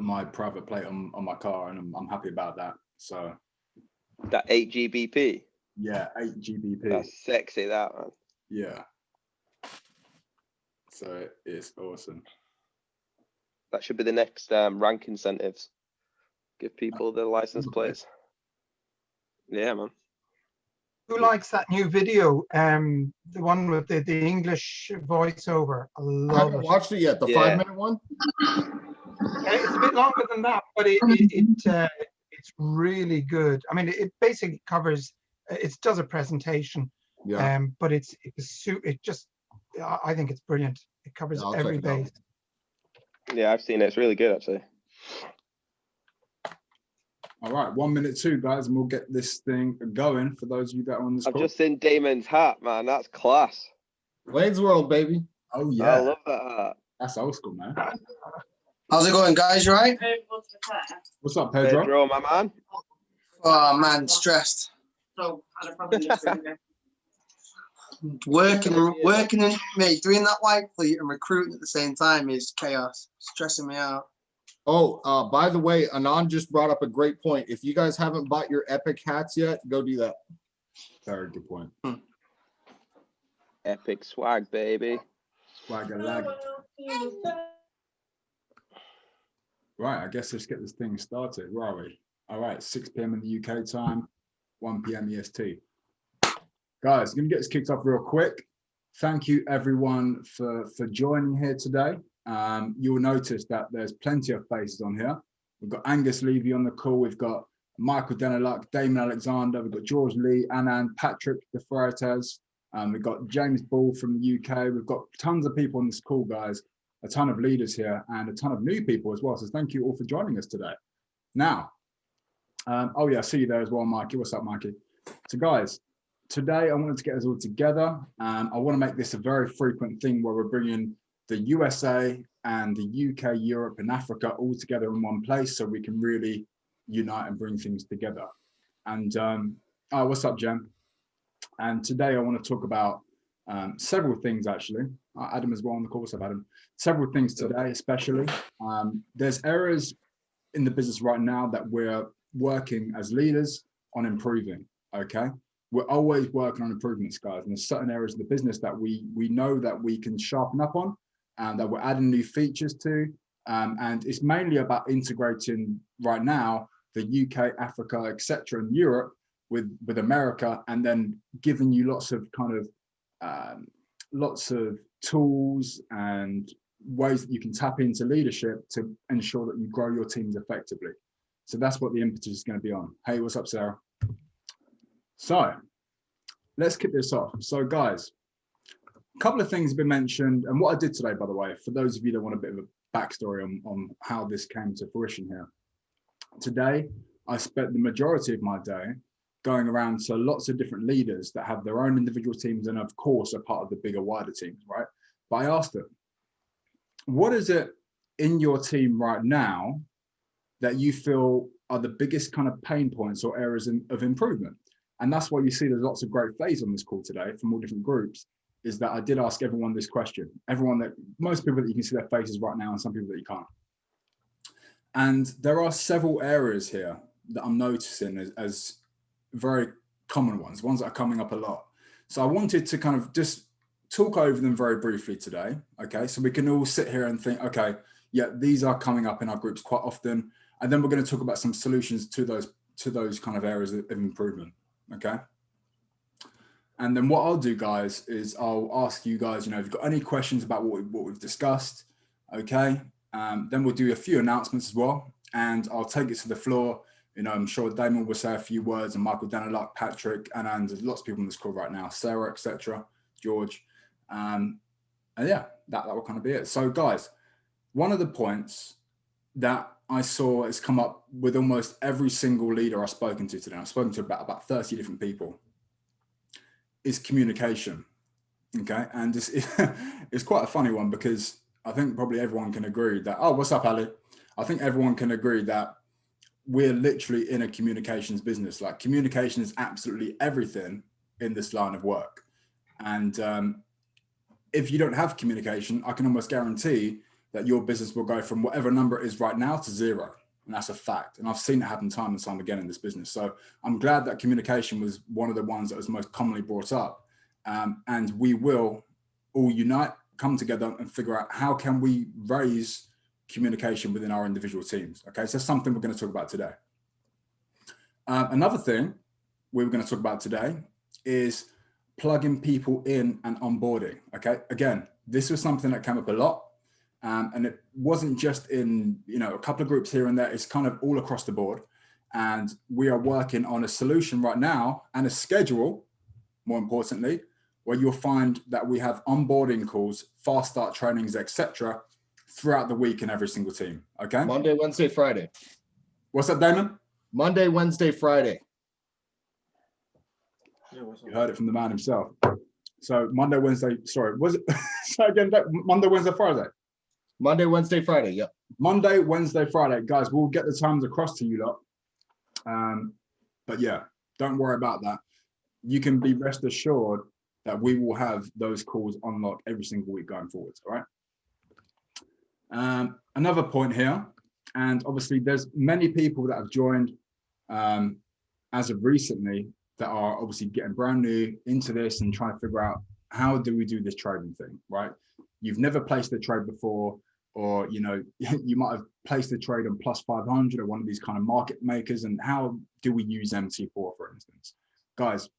my private plate on my car, and I'm happy about that. So that 8 GBP. Yeah, 8 GBP. That's sexy, that, man. Yeah. So it's awesome. That should be the next rank incentives. Give people the license plates. Yeah, man. Who likes that new video? The one with the English voiceover. I I haven't watched it yet. The 5-minute one. It's a bit longer than that, but it's really good. I mean, it basically covers. It does a presentation. Yeah. But it just. I think it's brilliant. It covers every base. Yeah, I've seen it. It's really good, actually. All right, 1 minute 2, guys, and we'll get this thing going for those of you that are on this I've call. just seen Damon's hat, man. That's class. Wayne's World, baby. Oh, yeah. I love that hat. That's old school, man. How's it going, guys? You right? What's up, Pedro? Pedro, my man. Oh, man, stressed. Working in mate, doing that white fleet and recruiting at the same time is chaos. Stressing me out. Oh, by the way, Anand just brought up a great point. If you guys haven't bought your Epic hats yet, go do that. Very good point. Epic swag, baby. Swagger lag. Right, I guess let's get this thing started. Where are we? All right, 6 p.m. in the UK time, 1 p.m. EST. Guys, I'm going to get this kicked off real quick. Thank you, everyone, for joining here today. You'll notice that there's plenty of faces on here. We've got Angus Levy on the call. We've got Michael Deneluk, Damon Alexander. We've got George Lee, Anand, Patrick De Freitas. We've got James Ball from the UK. We've got tons of people on this call, guys. A ton of leaders here and a ton of new people as well. So thank you all for joining us today. Now, oh yeah, I see you there as well, Mikey. What's up, Mikey? So guys, today I wanted to get us all together. I want to make this a very frequent thing where we're bringing the USA and the UK, Europe and Africa all together in one place so we can really unite and bring things together. And oh, what's up, Jem? And today I want to talk about several things, actually. Adam as well on the call, so Adam. Several things today, especially. There's areas in the business right now that we're working as leaders on improving, okay? We're always working on improvements, guys. And there's certain areas of the business that we know that we can sharpen up on and that we're adding new features to. And it's mainly about integrating right now the UK, Africa, etc., and Europe with America, and then giving you lots of lots of tools and ways that you can tap into leadership to ensure that you grow your teams effectively. So that's what the impetus is going to be on. Hey, what's up, Sarah? So let's kick this off. So guys, a couple of things have been mentioned, and what I did today, by the way, for those of you that want a bit of a backstory on how this came to fruition here. Today, I spent the majority of my day going around to lots of different leaders that have their own individual teams and of course are part of the bigger, wider teams, right? But I asked them, what is it in your team right now that you feel are the biggest kind of pain points or areas of improvement? And that's why you see there's lots of great faces on this call today from all different groups, is that I did ask everyone this question. Most people that you can see their faces right now and some people that you can't. And there are several areas here that I'm noticing as very common ones that are coming up a lot. So I wanted to kind of just talk over them very briefly today, okay? So we can all sit here and think, okay, yeah, these are coming up in our groups quite often. And then we're going to talk about some solutions to those kind of areas of improvement, okay? And then what I'll do, guys, is I'll ask you guys, if you've got any questions about what we've discussed, okay? Then we'll do a few announcements as well, and I'll take it to the floor. I'm sure Damon will say a few words, and Michael Daniluk, Patrick, and there's lots of people on this call right now, Sarah, etc., George. And yeah, that will kind of be it. So guys, one of the points that I saw has come up with almost every single leader I've spoken to today, I've spoken to about 30 different people, is communication, okay? And it's quite a funny one because I think probably everyone can agree that, oh, what's up, Ali? I think everyone can agree that we're literally in a communications business. Like, communication is absolutely everything in this line of work. And if you don't have communication, I can almost guarantee that your business will go from whatever number it is right now to zero. And that's a fact. And I've seen it happen time and time again in this business. So I'm glad that communication was one of the ones that was most commonly brought up. And we will all unite, come together and figure out how can we raise communication within our individual teams. Okay, so that's something we're going to talk about today. Another thing we were going to talk about today is plugging people in and onboarding. Okay, again, this was something that came up a lot. And it wasn't just in, a couple of groups here and there, it's kind of all across the board. And we are working on a solution right now and a schedule, more importantly, where you'll find that we have onboarding calls, fast start trainings, etc., throughout the week in every single team. Okay. Monday, Wednesday, Friday. What's up, Damon? Monday, Wednesday, Friday. You heard it from the man himself. So Monday, Wednesday, sorry, was it? Sorry again, Monday, Wednesday, Friday. Monday, Wednesday, Friday. Yep. Monday, Wednesday, Friday. Guys, we'll get the times across to you lot. But yeah, don't worry about that. You can be rest assured that we will have those calls on lock every single week going forwards. All right. Another point here, and obviously there's many people that have joined as of recently that are obviously getting brand new into this and trying to figure out how do we do this trading thing, right? You've never placed a trade before, or you might have placed a trade on plus 500 or one of these kind of market makers, and how do we use MT4, for instance? Guys,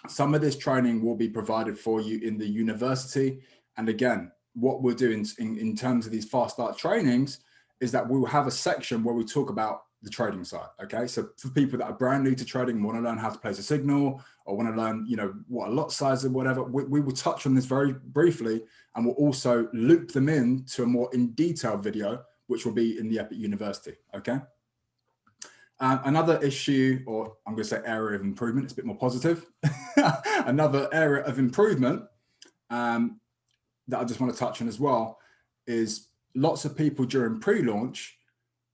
some of this training will be provided for you in the university. And again, what we're doing in terms of these fast start trainings is that we'll have a section where we talk about the trading side. Okay, so for people that are brand new to trading, want to learn how to place a signal, or want to learn, what a lot size or whatever, we will touch on this very briefly, and we'll also loop them in to a more in detail video, which will be in the Epic University. Okay. Another issue, or I'm going to say area of improvement, it's a bit more positive. Another area of improvement that I just want to touch on as well is lots of people during pre-launch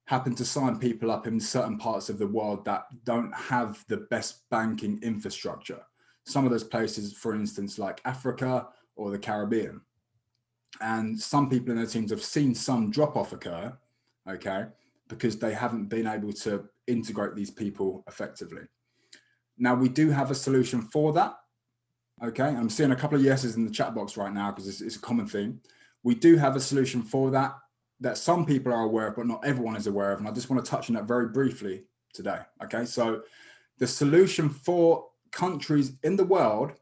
happen to sign people up in certain parts of the world that don't have the best banking infrastructure. Some of those places, for instance, like Africa or the Caribbean. And some people in their teams have seen some drop off occur, okay, because they haven't been able to integrate these people effectively. Now, we do have a solution for that. Okay, I'm seeing a couple of yeses in the chat box right now because it's a common theme. We do have a solution for that some people are aware of, but not everyone is aware of. And I just want to touch on that very briefly today. Okay, so the solution for countries in the world,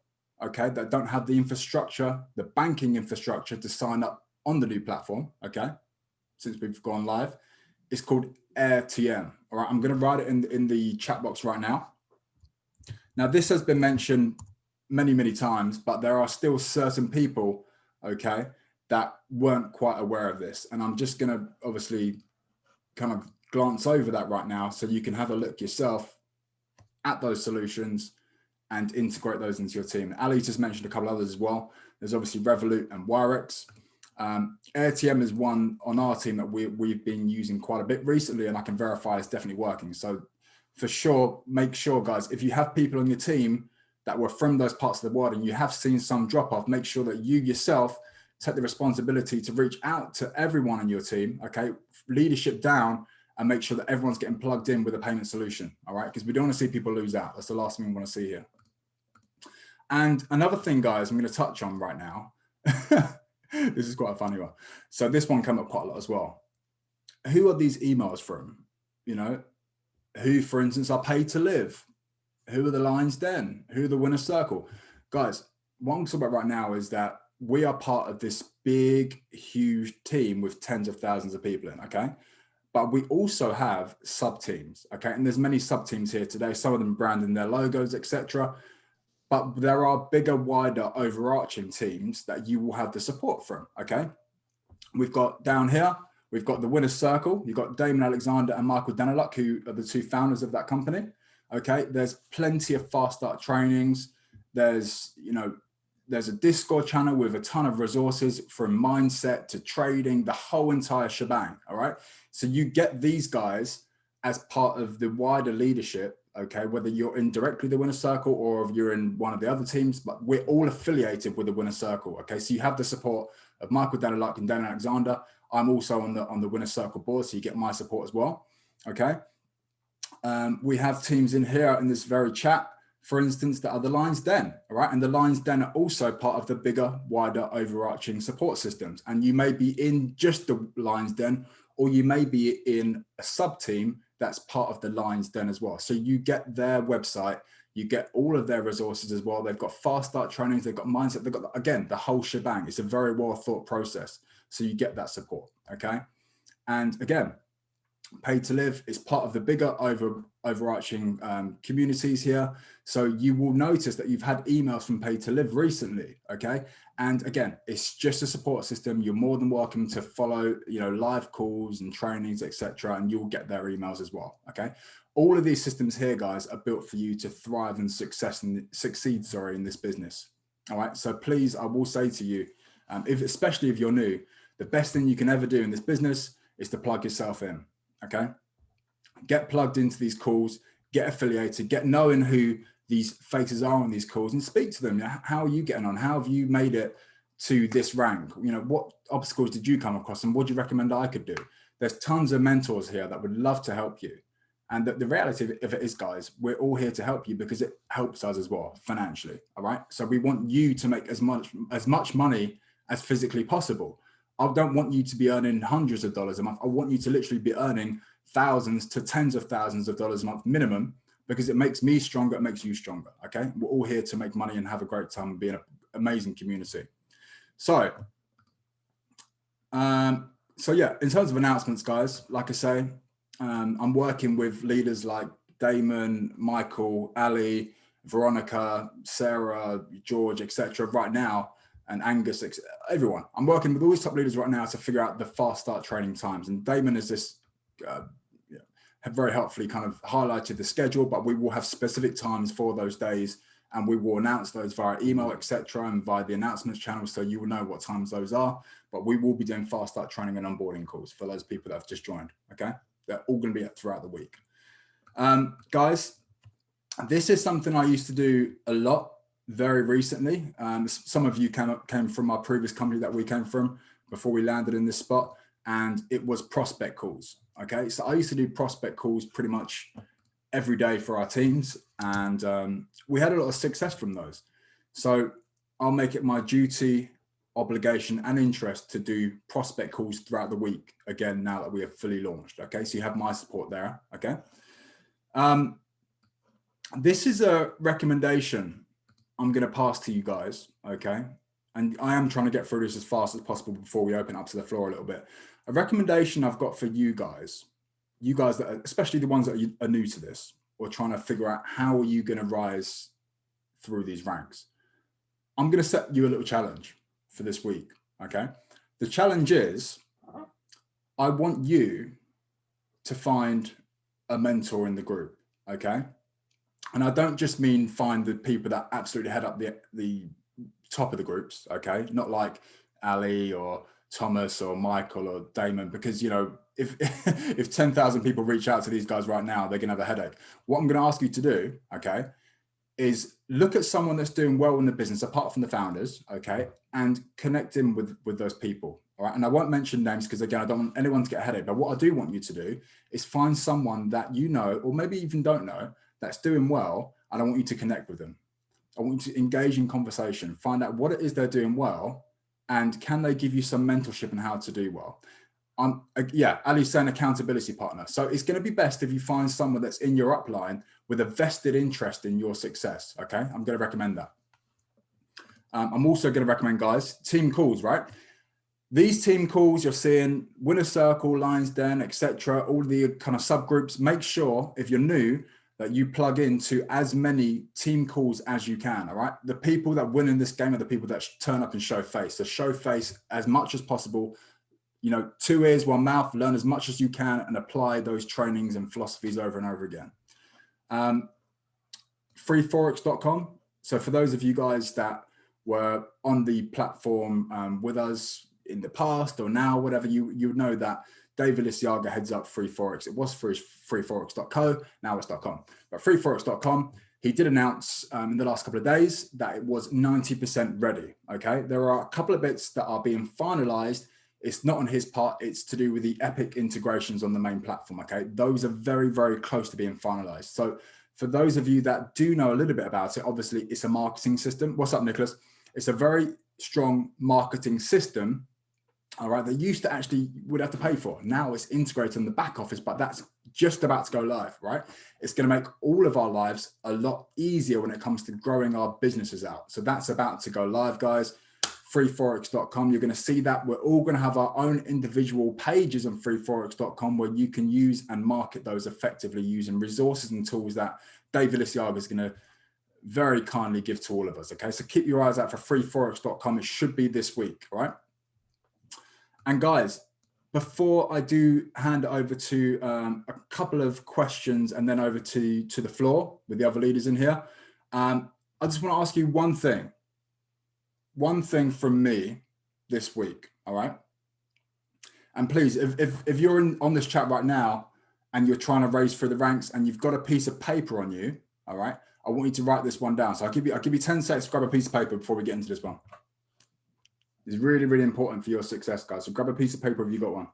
okay, that don't have the infrastructure, the banking infrastructure to sign up on the new platform, okay, since we've gone live, is called AirTM. All right, I'm going to write it in the chat box right now. Now, this has been mentioned many, many times, but there are still certain people, okay, that weren't quite aware of this. And I'm just going to obviously kind of glance over that right now so you can have a look yourself at those solutions and integrate those into your team. Ali just mentioned a couple others as well. There's obviously Revolut and Wirex. AirTM is one on our team that we've been using quite a bit recently, and I can verify it's definitely working. So for sure, make sure, guys, if you have people on your team that were from those parts of the world and you have seen some drop off, make sure that you yourself take the responsibility to reach out to everyone on your team, okay, leadership down, and make sure that everyone's getting plugged in with a payment solution, all right? Because we don't want to see people lose out. That's the last thing we want to see here. And another thing, guys, I'm going to touch on right now. This is quite a funny one. So this one came up quite a lot as well. Who are these emails from? Who, for instance, are paid to live? Who are the Lions Den? Who are the Winner Circle? Guys, what I'm talking about right now is that we are part of this big, huge team with tens of thousands of people in, okay? But we also have sub-teams, okay? And there's many sub-teams here today, some of them branding their logos, etc. But there are bigger, wider, overarching teams that you will have the support from, okay? We've got down here, we've got the Winner's Circle. You've got Damon Alexander and Michael Daniluk, who are the two founders of that company, okay? There's plenty of fast start trainings. There's, there's a Discord channel with a ton of resources from mindset to trading, the whole entire shebang, all right? So you get these guys as part of the wider leadership, okay? Whether you're in directly the Winner Circle or if you're in one of the other teams, but we're all affiliated with the Winner Circle, okay? So you have the support of Michael Daniluk and Dan Alexander. I'm also on the winner circle board, so you get my support as well. Okay. We have teams in here in this very chat, for instance, that are the Lions Den, all right? And the Lions Den are also part of the bigger, wider, overarching support systems. And you may be in just the Lions Den, or you may be in a sub team that's part of the Lions Den as well. So you get their website, you get all of their resources as well. They've got fast start trainings, they've got mindset, they've got, again, the whole shebang. It's a very well thought process. So you get that support, okay? And again, Pay to Live is part of the bigger overarching communities here. So you will notice that you've had emails from Pay to Live recently, okay? And again, it's just a support system. You're more than welcome to follow, you know, live calls and trainings, etc., and you'll get their emails as well, okay? All of these systems here, guys, are built for you to thrive and succeed, in this business. All right. So please, I will say to you, especially if you're new, the best thing you can ever do in this business is to plug yourself in. Okay. Get plugged into these calls, get affiliated, get knowing who these faces are on these calls and speak to them. How are you getting on? How have you made it to this rank? You know, what obstacles did you come across and what do you recommend I could do? There's tons of mentors here that would love to help you. And the reality of it is, guys, we're all here to help you because it helps us as well financially. All right. So we want you to make as much money as physically possible. I don't want you to be earning hundreds of dollars a month. I want you to literally be earning thousands to tens of thousands of dollars a month minimum, because it makes me stronger. It makes you stronger. Okay. We're all here to make money and have a great time and be in an amazing community. So, yeah, in terms of announcements, guys, like I say, I'm working with leaders like Damon, Michael, Ali, Veronica, Sarah, George, etc. right now, and Angus, everyone. I'm working with all these top leaders right now to figure out the fast start training times. And Damon has have very helpfully kind of highlighted the schedule, but we will have specific times for those days, and we will announce those via email, etc., and via the announcements channel, so you will know what times those are. But we will be doing fast start training and onboarding calls for those people that have just joined. Okay. They're all going to be up throughout the week. Guys, this is something I used to do a lot very recently. Some of you came from our previous company that we came from before we landed in this spot, and it was prospect calls. Okay, so I used to do prospect calls pretty much every day for our teams, and we had a lot of success from those. So I'll make it my duty, obligation and interest to do prospect calls throughout the week again now that we are fully launched. Okay, so you have my support there. Okay, this is a recommendation I'm going to pass to you guys. Okay, and I am trying to get through this as fast as possible before we open up to the floor a little bit. A recommendation I've got for you guys that are, especially the ones that are new to this or trying to figure out how are you going to rise through these ranks. I'm going to set you a little challenge for this week. Okay, the challenge is I want you to find a mentor in the group. Okay, and I don't just mean find the people that absolutely head up the top of the groups. Okay, not like Ali or Thomas or Michael or Damon, because you know if 10,000 people reach out to these guys right now, they're gonna have a headache. What I'm going to ask you to do, okay, is look at someone that's doing well in the business apart from the founders, okay, and connect in with those people. All right, and I won't mention names because again, I don't want anyone to get a headache. But what I do want you to do is find someone that you know, or maybe even don't know, that's doing well, and I want you to connect with them. I want you to engage in conversation, find out what it is they're doing well, and can they give you some mentorship on how to do well. Ali's saying accountability partner. So it's going to be best if you find someone that's in your upline with a vested interest in your success. Okay, I'm going to recommend that. I'm also going to recommend, guys, team calls, right? These team calls you're seeing, Winner Circle, Lions Den, etc., all the kind of subgroups. Make sure if you're new that you plug into as many team calls as you can. All right, the people that win in this game are the people that turn up and show face. So show face as much as possible. You know, 2 ears, 1 mouth, learn as much as you can and apply those trainings and philosophies over and over again. Freeforex.com. So for those of you guys that were on the platform with us in the past or now, whatever, you would know that David Lisiaga heads up Free Forex. It was freeforex.co, now it's .com. But freeforex.com, he did announce in the last couple of days that it was 90% ready. Okay, there are a couple of bits that are being finalized It's not on his part. It's to do with the Epic integrations on the main platform. Okay, those are very, very close to being finalized. So for those of you that do know a little bit about it, obviously it's a marketing system. What's up, Nicholas? It's a very strong marketing system, all right, that used to actually would have to pay for. Now it's integrated in the back office, but that's just about to go live, right? It's going to make all of our lives a lot easier when it comes to growing our businesses out. So that's about to go live, guys. freeforex.com. You're going to see that we're all going to have our own individual pages on freeforex.com where you can use and market those effectively using resources and tools that David Lisiaga is going to very kindly give to all of us. Okay, so keep your eyes out for freeforex.com. It should be this week, right? And guys, before I do hand over to a couple of questions and then over to the floor with the other leaders in here, I just want to ask you one thing. One thing from me this week, all right? And please, if you're on this chat right now and you're trying to raise through the ranks and you've got a piece of paper on you, all right, I want you to write this one down. So I'll give you 10 seconds to grab a piece of paper before we get into this one. It's really, really important for your success, guys. So grab a piece of paper if you got one.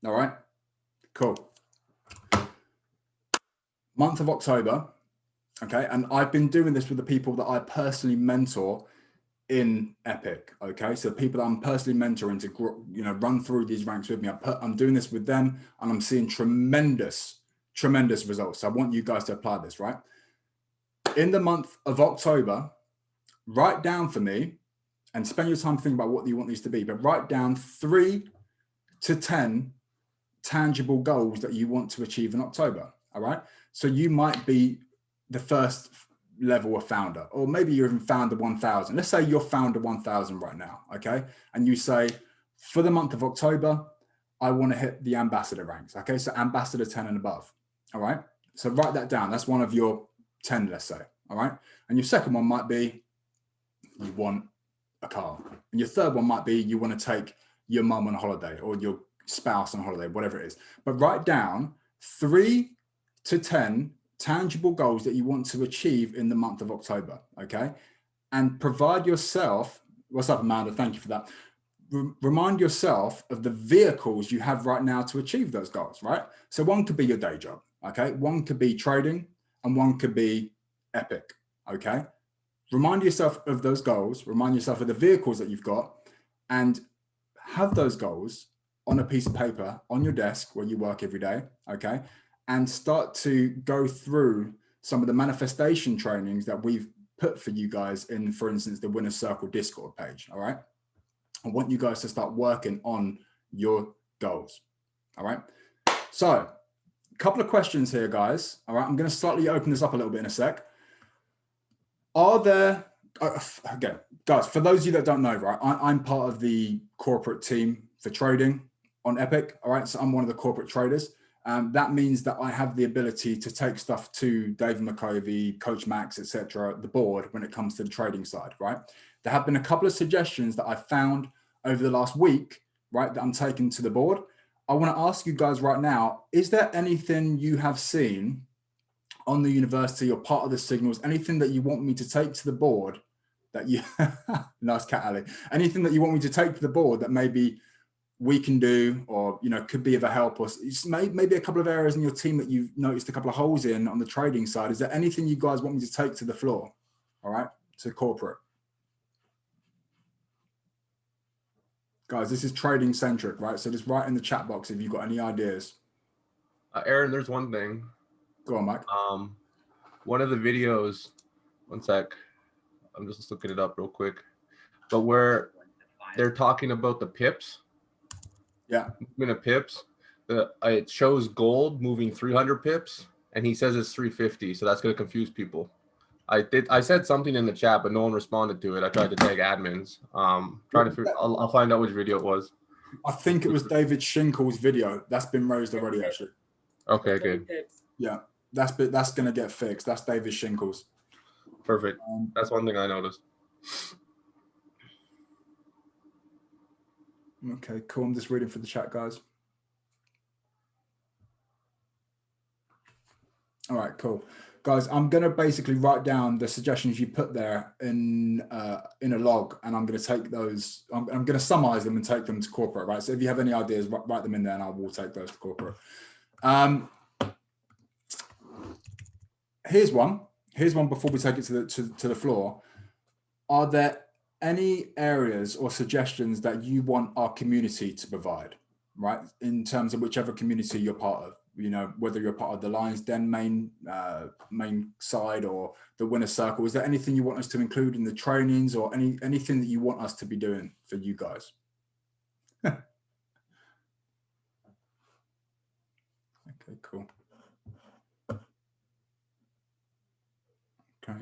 All right, cool. Month of October. Okay, and I've been doing this with the people that I personally mentor in Epic. Okay, so people that I'm personally mentoring to run through these ranks with me. I'm doing this with them, and I'm seeing tremendous results. So I want you guys to apply this, right? In the month of October, write down for me, and spend your time thinking about what you want these to be. But write down 3 to 10 tangible goals that you want to achieve in October. All right, so you might be the first level of founder, or maybe you're even founder 1000. Let's say you're founder 1000 right now, okay? And you say, for the month of October, I want to hit the ambassador ranks, okay? So ambassador 10 and above, all right? So write that down. That's one of your 10, let's say, all right? And your second one might be you want a car. And your third one might be you want to take your mum on a holiday or your spouse on holiday, whatever it is. But write down 3 to 10 tangible goals that you want to achieve in the month of October, okay? And provide yourself, what's up, Amanda? Thank you for that. Remind yourself of the vehicles you have right now to achieve those goals, right? So one could be your day job, okay? One could be trading and one could be Epic, okay? Remind yourself of those goals, remind yourself of the vehicles that you've got, and have those goals on a piece of paper on your desk where you work every day, okay? And start to go through some of the manifestation trainings that we've put for you guys in, for instance, the Winner's Circle Discord page, all right? I want you guys to start working on your goals, all right? So a couple of questions here, guys, all right? I'm gonna slightly open this up a little bit in a sec. Are there, again, guys, for those of you that don't know, right, I'm part of the corporate team for trading on Epic, all right? So I'm one of the corporate traders. That means that I have the ability to take stuff to David McCovey, Coach Max, etc., the board when it comes to the trading side, right? There have been a couple of suggestions that I've found over the last week, right, that I'm taking to the board. I want to ask you guys right now, is there anything you have seen on the university or part of the signals, anything that you want me to take to the board that you, nice cat, Ali, anything that you want me to take to the board that maybe we can do, or could be of a help, or maybe a couple of areas in your team that you've noticed a couple of holes in on the trading side? Is there anything you guys want me to take to the floor, all right, to corporate? Guys, this is trading centric, right? So just write in the chat box if you've got any ideas. Aaron, there's one thing. Go on, Mike. One of the videos, one sec, I'm just looking it up real quick, but where they're talking about the pips. Yeah. Movement of pips. It shows gold moving 300 pips, and he says it's 350. So that's going to confuse people. I said something in the chat, but no one responded to it. I tried to tag admins. I'll find out which video it was. I think it was David Schinkel's video. That's been raised already, actually. Okay, good. Yeah, that's going to get fixed. That's David Schinkel's. Perfect. That's one thing I noticed. Okay, cool. I'm just reading for the chat, guys. All right, cool. Guys, I'm going to basically write down the suggestions you put there in a log, and I'm going to take those, I'm going to summarize them and take them to corporate, right? So if you have any ideas, write them in there and I will take those to corporate. Here's one before we take it to the floor. Are there any areas or suggestions that you want our community to provide, right? In terms of whichever community you're part of, you know, whether you're part of the Lions Den main side or the winner circle. Is there anything you want us to include in the trainings, or anything that you want us to be doing for you guys? Okay, cool. Okay.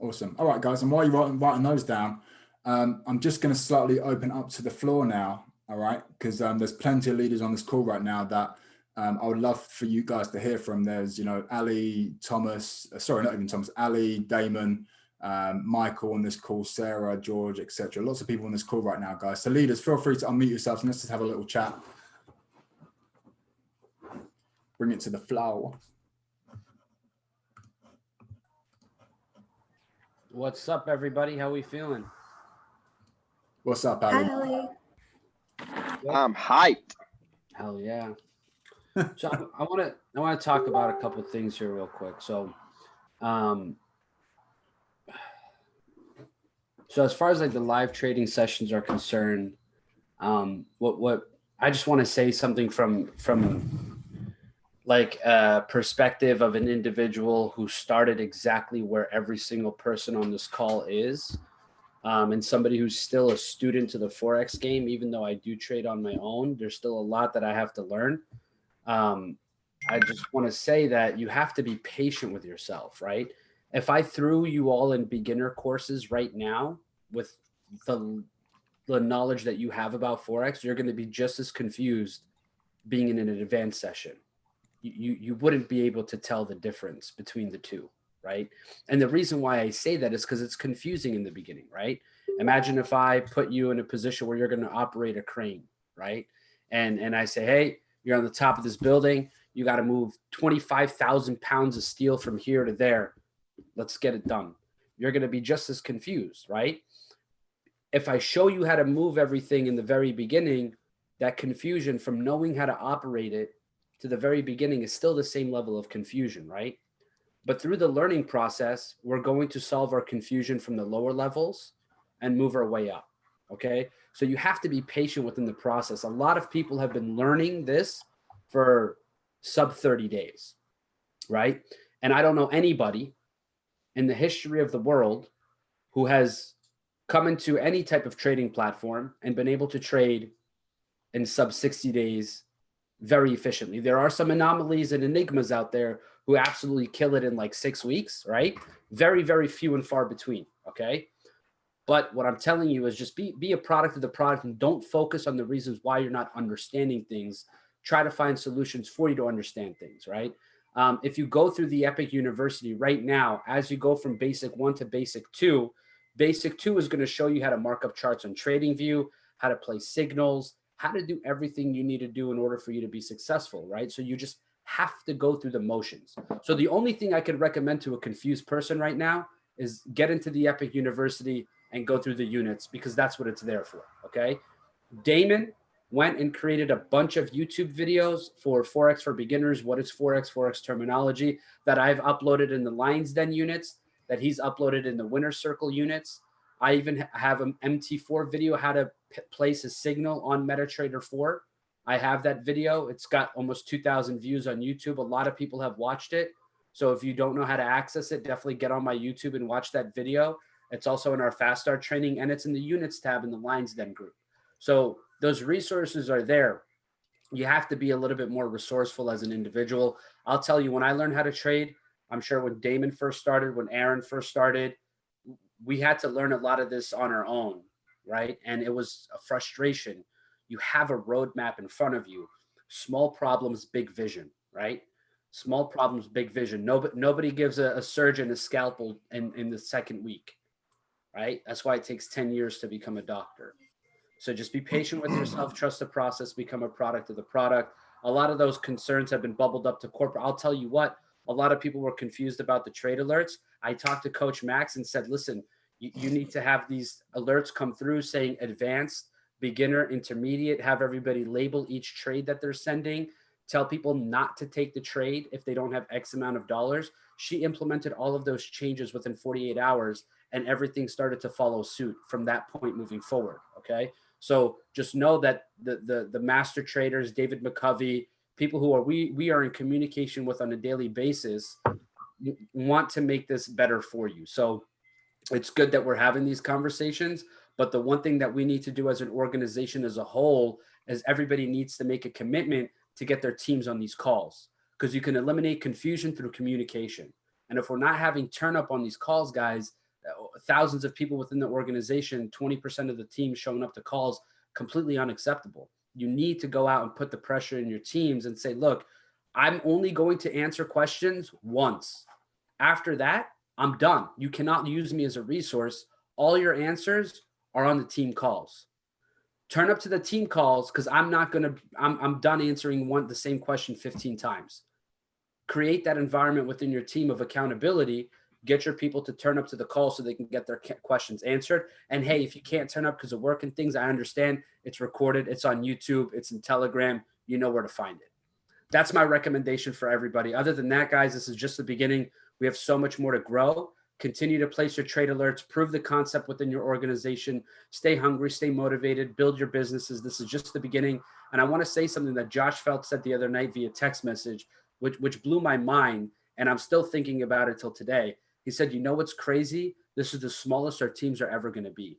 Awesome. All right, guys. And while you're writing those down, I'm just going to slightly open up to the floor now. All right, because there's plenty of leaders on this call right now that I would love for you guys to hear from. There's, you know, Ali, Thomas, sorry, not even Thomas, Ali, Damon, Michael on this call, Sarah, George, etc. Lots of people on this call right now, guys. So leaders, feel free to unmute yourselves and let's just have a little chat. Bring it to the floor. What's up, everybody? How we feeling? What's up, Ali? Hi. I'm hyped. Hell yeah. So I want to talk about a couple of things here real quick. So as far as like the live trading sessions are concerned, what I just want to say something from like a perspective of an individual who started exactly where every single person on this call is. And somebody who's still a student to the Forex game, even though I do trade on my own, there's still a lot that I have to learn. I just want to say that you have to be patient with yourself, right? If I threw you all in beginner courses right now with the knowledge that you have about Forex, you're going to be just as confused being in an advanced session. You wouldn't be able to tell the difference between the two. Right. And the reason why I say that is because it's confusing in the beginning. Right. Imagine if I put you in a position where you're going to operate a crane. Right. And I say, hey, you're on the top of this building. You got to move 25,000 pounds of steel from here to there. Let's get it done. You're going to be just as confused. Right. If I show you how to move everything in the very beginning, that confusion from knowing how to operate it to the very beginning is still the same level of confusion. Right. But through the learning process, we're going to solve our confusion from the lower levels and move our way up, okay? So you have to be patient within the process. A lot of people have been learning this for sub 30 days, right? And I don't know anybody in the history of the world who has come into any type of trading platform and been able to trade in sub 60 days very efficiently. There are some anomalies and enigmas out there who absolutely kill it in like 6 weeks, right? Very, very few and far between, okay? But what I'm telling you is just be a product of the product and don't focus on the reasons why you're not understanding things. Try to find solutions for you to understand things, right? If you go through the Epic University right now, as you go from basic 1 to basic 2 is going to show you how to mark up charts on TradingView, how to play signals, how to do everything you need to do in order for you to be successful, right? So you just have to go through the motions. So the only thing I could recommend to a confused person right now is get into the Epic University and go through the units, because that's what it's there for, okay? Damon went and created a bunch of YouTube videos for Forex for beginners, what is Forex, Forex terminology, that I've uploaded in the Lions Den units, that he's uploaded in the Winner Circle units. I even have an MT4 video, how to place a signal on MetaTrader 4. I have that video. It's got almost 2,000 views on YouTube. A lot of people have watched it. So if you don't know how to access it, definitely get on my YouTube and watch that video. It's also in our Fast Start training, and it's in the units tab in the Lions Den group. So those resources are there. You have to be a little bit more resourceful as an individual. I'll tell you, when I learned how to trade, I'm sure when Damon first started, when Aaron first started, we had to learn a lot of this on our own, right? And it was a frustration. You have a roadmap in front of you. Small problems, big vision, right? Small problems, big vision. Nobody gives a surgeon a scalpel in the second week, right? That's why it takes 10 years to become a doctor. So just be patient with yourself, trust the process, become a product of the product. A lot of those concerns have been bubbled up to corporate. I'll tell you what, a lot of people were confused about the trade alerts. I talked to Coach Max and said, listen, you need to have these alerts come through saying advanced, beginner, intermediate, have everybody label each trade that they're sending, tell people not to take the trade if they don't have X amount of dollars. She implemented all of those changes within 48 hours and everything started to follow suit from that point moving forward. Okay. So just know that the master traders, David McCovey, people who are we are in communication with on a daily basis, want to make this better for you. So it's good that we're having these conversations, but the one thing that we need to do as an organization as a whole is everybody needs to make a commitment to get their teams on these calls, because you can eliminate confusion through communication. And if we're not having turn up on these calls, guys, thousands of people within the organization, 20% of the team showing up to calls, completely unacceptable. You need to go out and put the pressure in your teams and say, look, I'm only going to answer questions once. After that, I'm done. You cannot use me as a resource. All your answers are on the team calls. Turn up to the team calls, because I'm done answering the same question 15 times. Create that environment within your team of accountability. Get your people to turn up to the call so they can get their questions answered. And hey, if you can't turn up because of work and things, I understand. It's recorded. It's on YouTube. It's in Telegram. You know where to find it. That's my recommendation for everybody. Other than that, guys, this is just the beginning. We have so much more to grow. Continue to place your trade alerts, prove the concept within your organization, stay hungry, stay motivated, build your businesses. This is just the beginning. And I want to say something that Josh Phelps said the other night via text message, which blew my mind. And I'm still thinking about it till today. He said, you know what's crazy? This is the smallest our teams are ever going to be.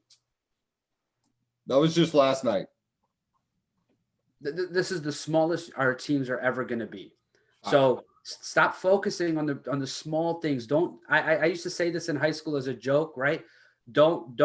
That was just last night. This is the smallest our teams are ever going to be. So stop focusing on the small things. I used to say this in high school as a joke, right? Don't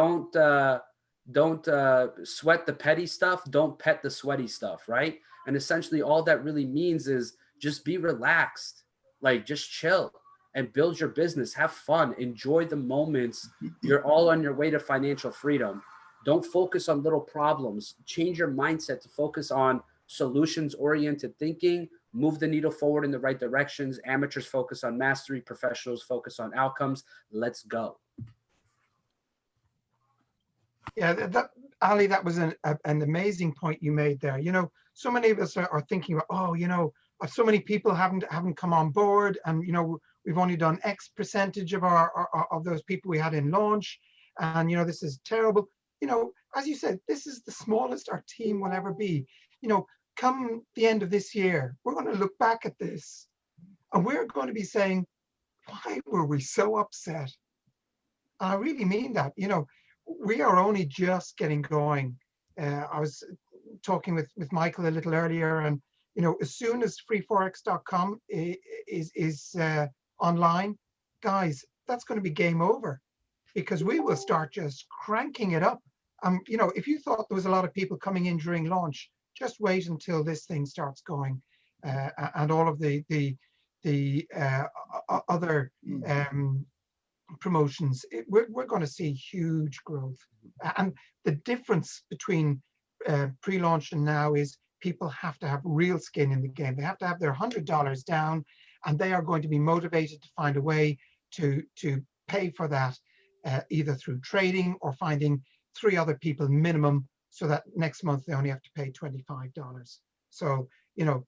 sweat the petty stuff. Don't pet the sweaty stuff, right? And essentially all that really means is just be relaxed, like just chill and build your business, have fun, enjoy the moments. You're all on your way to financial freedom. Don't focus on little problems. Change your mindset to focus on solutions-oriented thinking, move the needle forward in the right directions. Amateurs focus on mastery, professionals focus on outcomes. Let's go. Yeah, Ali, that was an amazing point you made there. You know, so many of us are thinking about, oh, you know, so many people haven't come on board, and you know, we've only done X percentage of of those people we had in launch, and you know, this is terrible. You know, as you said, this is the smallest our team will ever be. You know, come the end of this year, we're going to look back at this and we're going to be saying, why were we so upset? And I really mean that. You know, we are only just getting going. I was talking with Michael a little earlier, and you know, as soon as freeforex.com is online, guys, that's going to be game over, because we will start just cranking it up. You know, if you thought there was a lot of people coming in during launch, just wait until this thing starts going, and all of the other promotions. We're going to see huge growth, and the difference between pre-launch and now is people have to have real skin in the game. They have to have their $100 down, and they are going to be motivated to find a way to pay for that, either through trading or finding 3 other people minimum, so that next month they only have to pay $25. So, you know,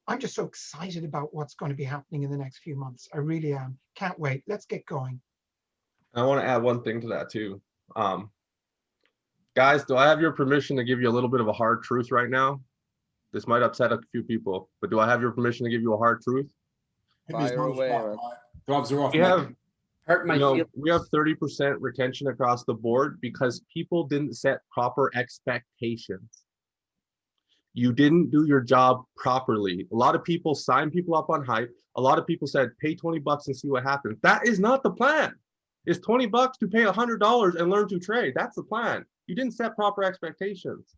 I'm just so excited about what's going to be happening in the next few months. I really am. Can't wait. Let's get going. I want to add one thing to that too. Guys, do I have your permission to give you a little bit of a hard truth right now? This might upset a few people, but do I have your permission to give you a hard truth? Fire away, man. Gloves are off. We have, Hurt my feelings. we have 30% retention across the board because people didn't set proper expectations. You didn't do your job properly. A lot of people signed people up on hype. A lot of people said, pay 20 bucks and see what happens. That is not the plan. It's 20 bucks to pay $100 and learn to trade. That's the plan. You didn't set proper expectations.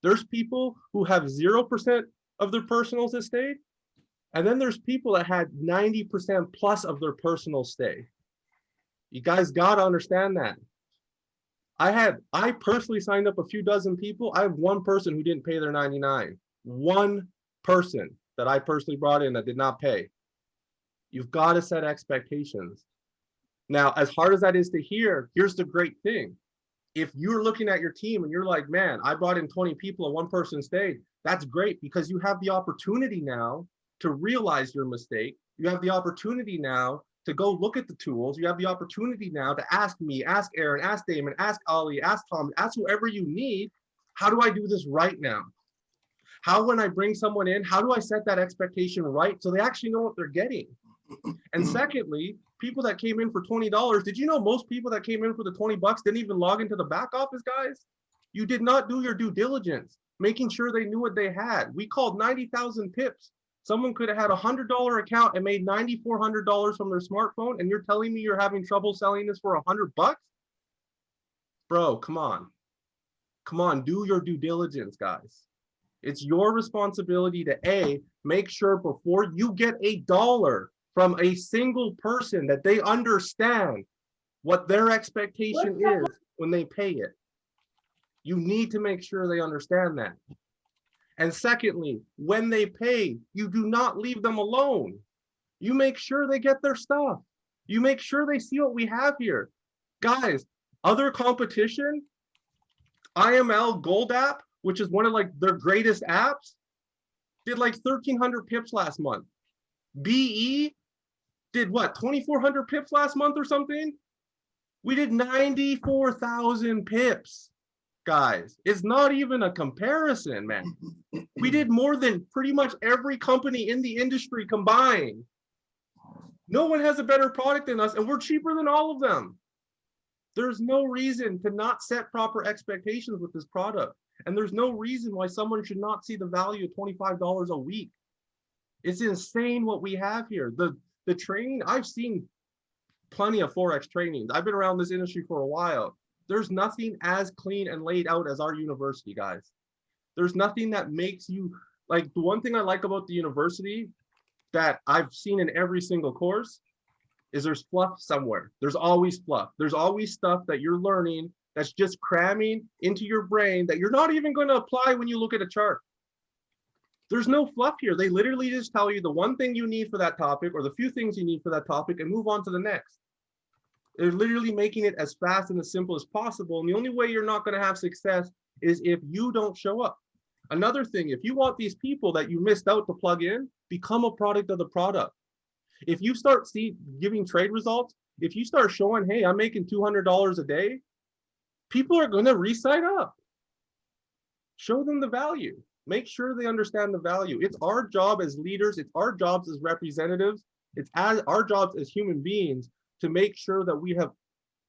There's people who have 0% of their personals that stayed. And then there's people that had 90% plus of their personal stay. You guys got to understand that. I personally signed up a few dozen people. I have one person who didn't pay their 99. One person that I personally brought in that did not pay. You've got to set expectations. Now, as hard as that is to hear, here's the great thing. If you're looking at your team and you're like, man, I brought in 20 people and one person stayed, that's great, because you have the opportunity now to realize your mistake. You have the opportunity now to go look at the tools. You have the opportunity now to ask me, ask Aaron, ask Damon, ask Ali, ask Tom, ask whoever you need. How do I do this right now? How, when I bring someone in, how do I set that expectation right so they actually know what they're getting? And secondly, people that came in for $20, did you know most people that came in for the 20 bucks didn't even log into the back office, guys? You did not do your due diligence, making sure they knew what they had. We called 90,000 pips. Someone could have had a $100 account and made $9,400 from their smartphone, and you're telling me you're having trouble selling this for 100 bucks? Bro, come on. Come on, do your due diligence, guys. It's your responsibility to A, make sure before you get a dollar from a single person that they understand what their expectation is when they pay it. You need to make sure they understand that. And secondly, when they pay, you do not leave them alone. You make sure they get their stuff. You make sure they see what we have here. Guys, other competition, IML Gold app, which is one of like their greatest apps, did like 1,300 pips last month. BE did what, 2,400 pips last month or something? We did 94,000 pips, guys. It's not even a comparison, man. We did more than pretty much every company in the industry combined. No one has a better product than us, and we're cheaper than all of them. There's no reason to not set proper expectations with this product. And there's no reason why someone should not see the value of $25 a week. It's insane what we have here. The training, I've seen plenty of Forex trainings. I've been around this industry for a while. There's nothing as clean and laid out as our university, guys. There's nothing that makes you, like, the one thing I like about the university that I've seen in every single course is there's fluff somewhere. There's always fluff. There's always stuff that you're learning that's just cramming into your brain that you're not even going to apply when you look at a chart. There's no fluff here. They literally just tell you the one thing you need for that topic or the few things you need for that topic and move on to the next. They're literally making it as fast and as simple as possible. And the only way you're not going to have success is if you don't show up. Another thing, if you want these people that you missed out to plug in, become a product of the product. If you start giving trade results, if you start showing, hey, I'm making $200 a day, people are going to re-sign up. Show them the value. Make sure they understand the value. It's our job as leaders. It's our jobs as representatives. It's our jobs as human beings to make sure that we have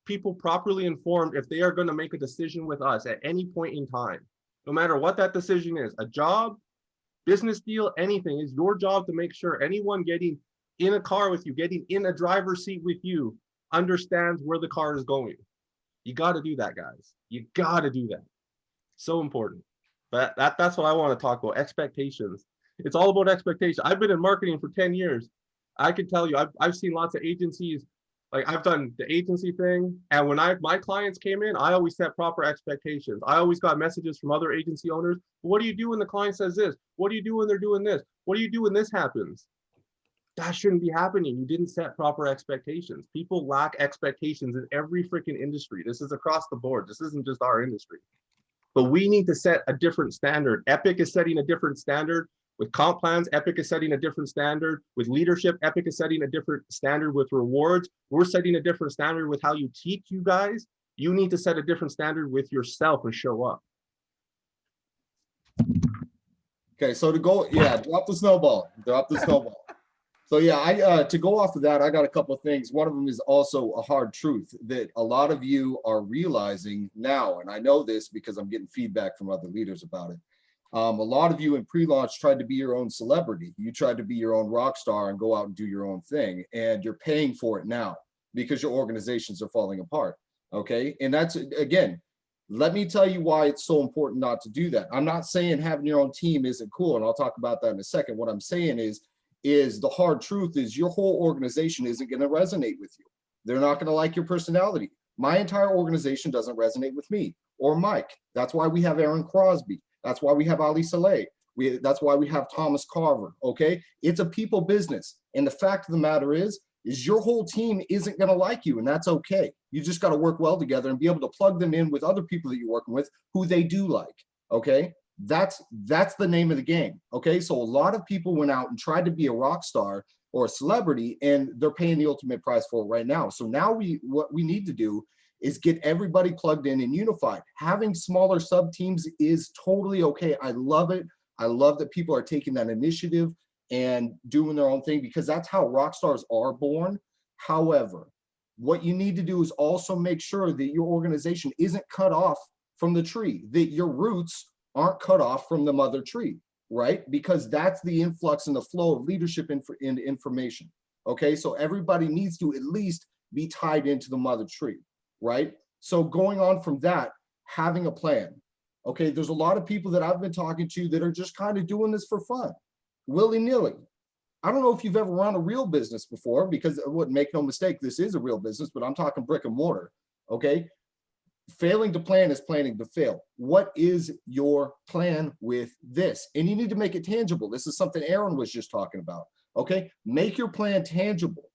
people properly informed if they are going to make a decision with us at any point in time. No matter what that decision is, a job, business deal, anything, it's your job to make sure anyone getting in a car with you, getting in a driver's seat with you, understands where the car is going. You got to do that, guys. You got to do that. So important. But that's what I want to talk about, expectations. It's all about expectation. I've been in marketing for 10 years. I can tell you, I've seen lots of agencies, like I've done the agency thing. And when my clients came in, I always set proper expectations. I always got messages from other agency owners. What do you do when the client says this? What do you do when they're doing this? What do you do when this happens? That shouldn't be happening. You didn't set proper expectations. People lack expectations in every freaking industry. This is across the board. This isn't just our industry. But we need to set a different standard. Epic is setting a different standard with comp plans. Epic is setting a different standard with leadership. Epic is setting a different standard with rewards. We're setting a different standard with how you teach you guys. You need to set a different standard with yourself and show up. Okay, so to go, yeah, drop the snowball. So yeah, to go off of that, I got a couple of things. One of them is also a hard truth that a lot of you are realizing now, and I know this because I'm getting feedback from other leaders about it. A lot of you in pre-launch tried to be your own celebrity. You tried to be your own rock star and go out and do your own thing, and you're paying for it now because your organizations are falling apart, okay? And that's, again, let me tell you why it's so important not to do that. I'm not saying having your own team isn't cool, and I'll talk about that in a second. What I'm saying is the hard truth is your whole organization isn't going to resonate with you. They're not going to like your personality. My entire organization doesn't resonate with me or Mike. That's why we have Aaron Crosby. That's why we have Ali Saleh. That's why we have Thomas Carver, okay? It's a people business. And the fact of the matter is your whole team isn't gonna like you, and that's okay. You just gotta work well together and be able to plug them in with other people that you're working with who they do like, okay? That's the name of the game, okay? So a lot of people went out and tried to be a rock star or a celebrity, and they're paying the ultimate price for it right now. So now what we need to do is get everybody plugged in and unified. Having smaller sub teams is totally okay. I love it. I love that people are taking that initiative and doing their own thing, because that's how rock stars are born. However, what you need to do is also make sure that your organization isn't cut off from the tree, that your roots aren't cut off from the mother tree, right? Because that's the influx and the flow of leadership and information, okay? So everybody needs to at least be tied into the mother tree, right? So going on from that, having a plan. Okay, there's a lot of people that I've been talking to that are just kind of doing this for fun, willy-nilly. I don't know if you've ever run a real business before, because make no mistake, this is a real business, but I'm talking brick and mortar, okay? Failing to plan is planning to fail. What is your plan with this? And you need to make it tangible. This is something Aaron was just talking about, okay? Make your plan tangible.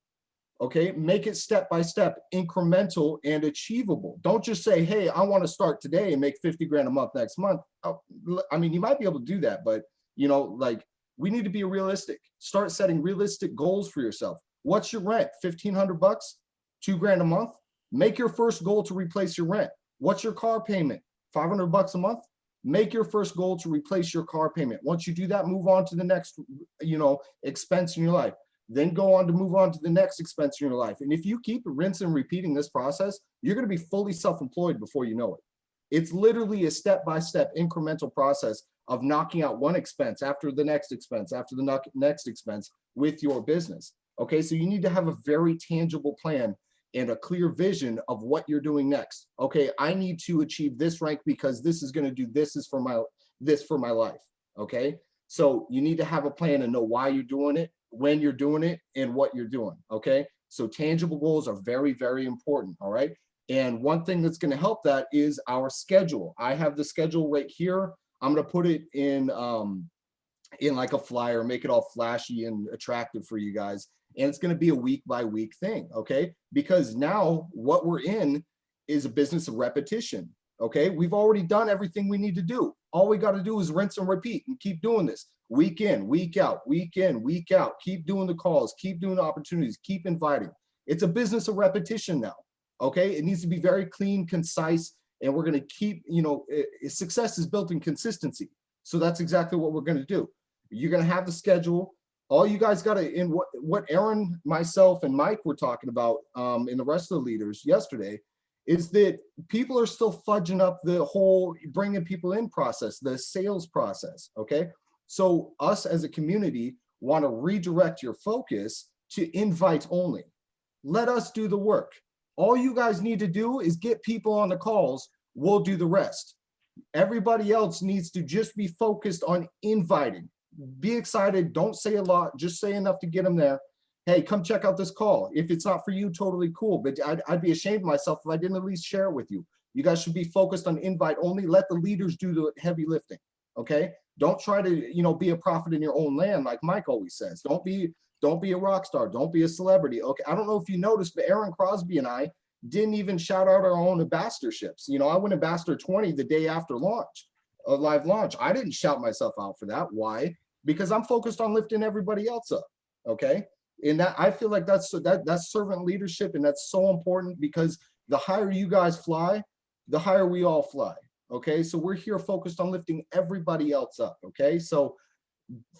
Okay, make it step-by-step, incremental and achievable. Don't just say, hey, I want to start today and make 50 grand a month next month. I mean, you might be able to do that, but you know, like, we need to be realistic. Start setting realistic goals for yourself. What's your rent? 1,500 bucks, 2 grand a month? Make your first goal to replace your rent. What's your car payment? 500 bucks a month? Make your first goal to replace your car payment. Once you do that, move on to the next, you know, expense in your life. Then go on to move on to the next expense in your life. And if you keep rinsing and repeating this process, you're going to be fully self-employed before you know it. It's literally a step-by-step incremental process of knocking out one expense after the next expense, after the next expense with your business. Okay, so you need to have a very tangible plan and a clear vision of what you're doing next. Okay, I need to achieve this rank because this is going to do this for my life. Okay, so you need to have a plan and know why you're doing it, when you're doing it, and what you're doing. Okay, so tangible goals are very, very important. All right, and one thing that's going to help that is our schedule. I have the schedule right here. I'm going to put it in like a flyer, make it all flashy and attractive for you guys. And it's going to be a week by week thing. Okay, because now what we're in is a business of repetition. Okay, we've already done everything we need to do. All we got to do is rinse and repeat and keep doing this week in, week out, week in, week out. Keep doing the calls, keep doing the opportunities, keep inviting. It's a business of repetition now. Okay, it needs to be very clean, concise, and we're going to keep, you know, success is built in consistency. So that's exactly what we're going to do. You're going to have the schedule. All you guys got to, in what Aaron, myself, and Mike were talking about, and the rest of the leaders yesterday, is that people are still fudging up the whole bringing people in process, the sales process, okay? So us as a community want to redirect your focus to invite only. Let us do the work. All you guys need to do is get people on the calls. We'll do the rest. Everybody else needs to just be focused on inviting. Be excited. Don't say a lot. Just say enough to get them there. Hey, come check out this call. If it's not for you, totally cool. But I'd be ashamed of myself if I didn't at least share it with you. You guys should be focused on invite only. Let the leaders do the heavy lifting. Okay? Don't try to, you know, be a prophet in your own land, like Mike always says. Don't be a rock star. Don't be a celebrity. Okay. I don't know if you noticed, but Aaron Crosby and I didn't even shout out our own ambassadorships. You know, I went ambassador 20 the day after launch, a live launch. I didn't shout myself out for that. Why? Because I'm focused on lifting everybody else up. Okay. And that, I feel like that's servant leadership, and that's so important, because the higher you guys fly, the higher we all fly. Okay, so we're here focused on lifting everybody else up. Okay, so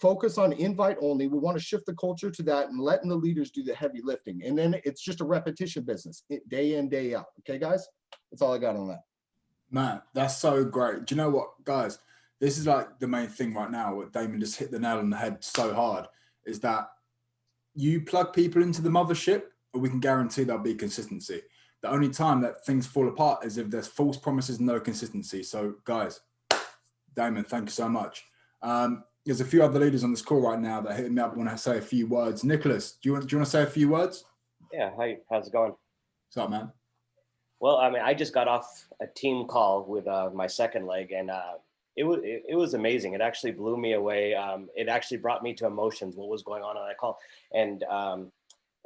focus on invite only. We want to shift the culture to that and letting the leaders do the heavy lifting, and then it's just a repetition business, day in, day out. Okay, guys, that's all I got on that. Man, that's so great. Do you know what, guys? This is like the main thing right now. What Damon just hit the nail on the head so hard is that you plug people into the mothership, or we can guarantee there'll be consistency. The only time that things fall apart is if there's false promises and no consistency. So guys, Damon, thank you so much. There's a few other leaders on this call right now that hit me up, want to say a few words. Nicholas, do you want to say a few words? Yeah, hi, how's it going? What's up, man? Well, I mean, I just got off a team call with my second leg, and it was amazing. It actually blew me away. It actually brought me to emotions. What was going on that call? And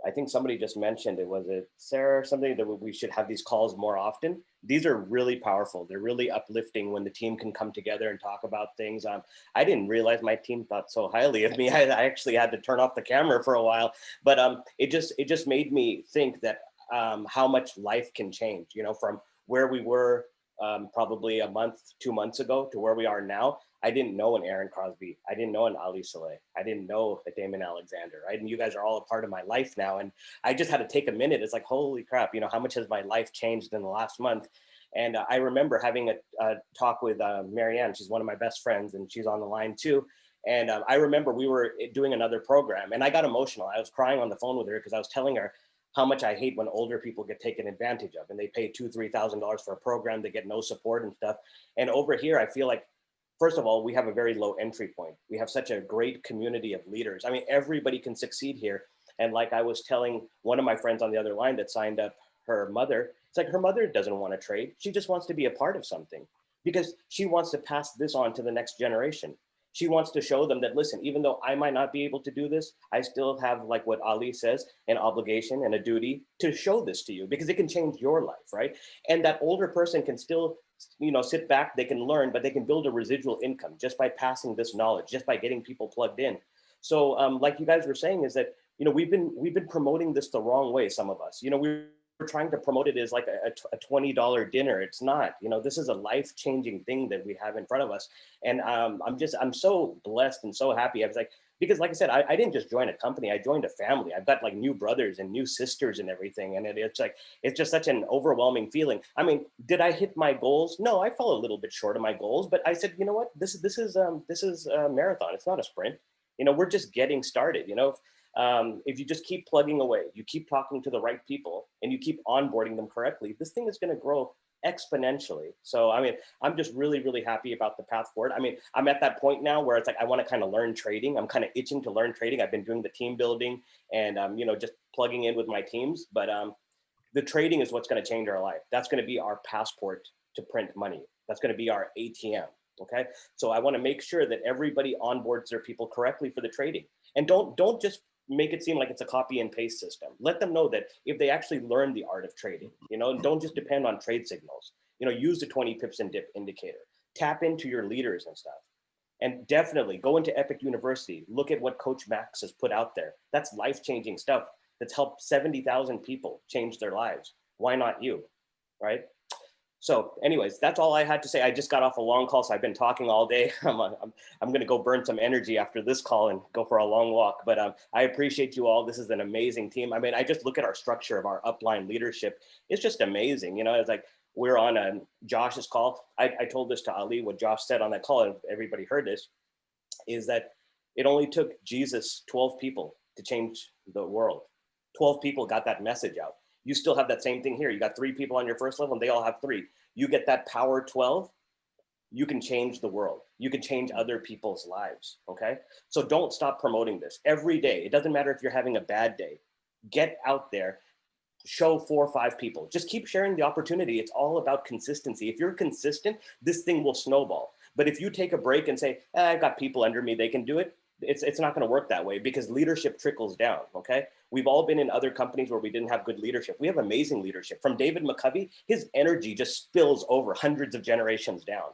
I think somebody just mentioned it. Was it Sarah or something that we should have these calls more often? These are really powerful. They're really uplifting when the team can come together and talk about things. I didn't realize my team thought so highly of me. I actually had to turn off the camera for a while, but it just made me think that how much life can change, you know, from where we were probably a month, 2 months ago to where we are now. I didn't know an Aaron Crosby. I didn't know an Ali Saleh. I didn't know a Damon Alexander, right? And you guys are all a part of my life now. And I just had to take a minute. It's like, holy crap, you know, how much has my life changed in the last month? And I remember having a talk with Marianne. She's one of my best friends, and she's on the line too. And I remember we were doing another program, and I got emotional. I was crying on the phone with her because I was telling her how much I hate when older people get taken advantage of, and they pay $2,000-3,000 for a program, they get no support and stuff. And over here, I feel like, first of all, we have a very low entry point. We have such a great community of leaders. I mean, everybody can succeed here. And like I was telling one of my friends on the other line that signed up her mother, it's like her mother doesn't want to trade. She just wants to be a part of something because she wants to pass this on to the next generation. She wants to show them that, listen, even though I might not be able to do this, I still have, like what Ali says, an obligation and a duty to show this to you because it can change your life, right? And that older person can still, you know, sit back, they can learn, but they can build a residual income just by passing this knowledge, just by getting people plugged in. So like you guys were saying is that, you know, we've been promoting this the wrong way, some of us. You know, we're trying to promote it as like a $20 dinner. It's not, you know, this is a life-changing thing that we have in front of us. And I'm so blessed and so happy. I was like, because like I said, I didn't just join a company, I joined a family. I've got like new brothers and new sisters and everything. And it's like, it's just such an overwhelming feeling. I mean, did I hit my goals? No, I fell a little bit short of my goals, but I said, you know what, this is a marathon. It's not a sprint. You know, we're just getting started, you know. If you just keep plugging away, you keep talking to the right people, and you keep onboarding them correctly, this thing is going to grow exponentially. So, I mean, I'm just really, really happy about the path forward. I mean, I'm at that point now where it's like, I want to kind of learn trading. I'm kind of itching to learn trading. I've been doing the team building and, you know, just plugging in with my teams. But the trading is what's going to change our life. That's going to be our passport to print money. That's going to be our ATM. Okay. So I want to make sure that everybody onboards their people correctly for the trading. And don't just make it seem like it's a copy and paste system. Let them know that if they actually learn the art of trading, you know, don't just depend on trade signals, you know, use the 20 pips and dip indicator, tap into your leaders and stuff. And definitely go into Epic University. Look at what Coach Max has put out there. That's life-changing stuff that's helped 70,000 people change their lives. Why not you, right? So anyways, that's all I had to say. I just got off a long call, so I've been talking all day. I'm going to go burn some energy after this call and go for a long walk. But I appreciate you all. This is an amazing team. I mean, I just look at our structure of our upline leadership. It's just amazing. You know, it's like we're on Josh's call. I told this to Ali, what Josh said on that call, and everybody heard this, is that it only took Jesus 12 people to change the world. 12 people got that message out. You still have that same thing here. You got 3 people on your first level and they all have 3. You get that power 12, you can change the world. You can change other people's lives, okay? So don't stop promoting this every day. It doesn't matter if you're having a bad day. Get out there, show 4 or 5 people. Just keep sharing the opportunity. It's all about consistency. If you're consistent, this thing will snowball. But if you take a break and say, I've got people under me, they can do it, it's not going to work that way because leadership trickles down, okay? We've all been in other companies where we didn't have good leadership. We have amazing leadership. From David McCovey, his energy just spills over hundreds of generations down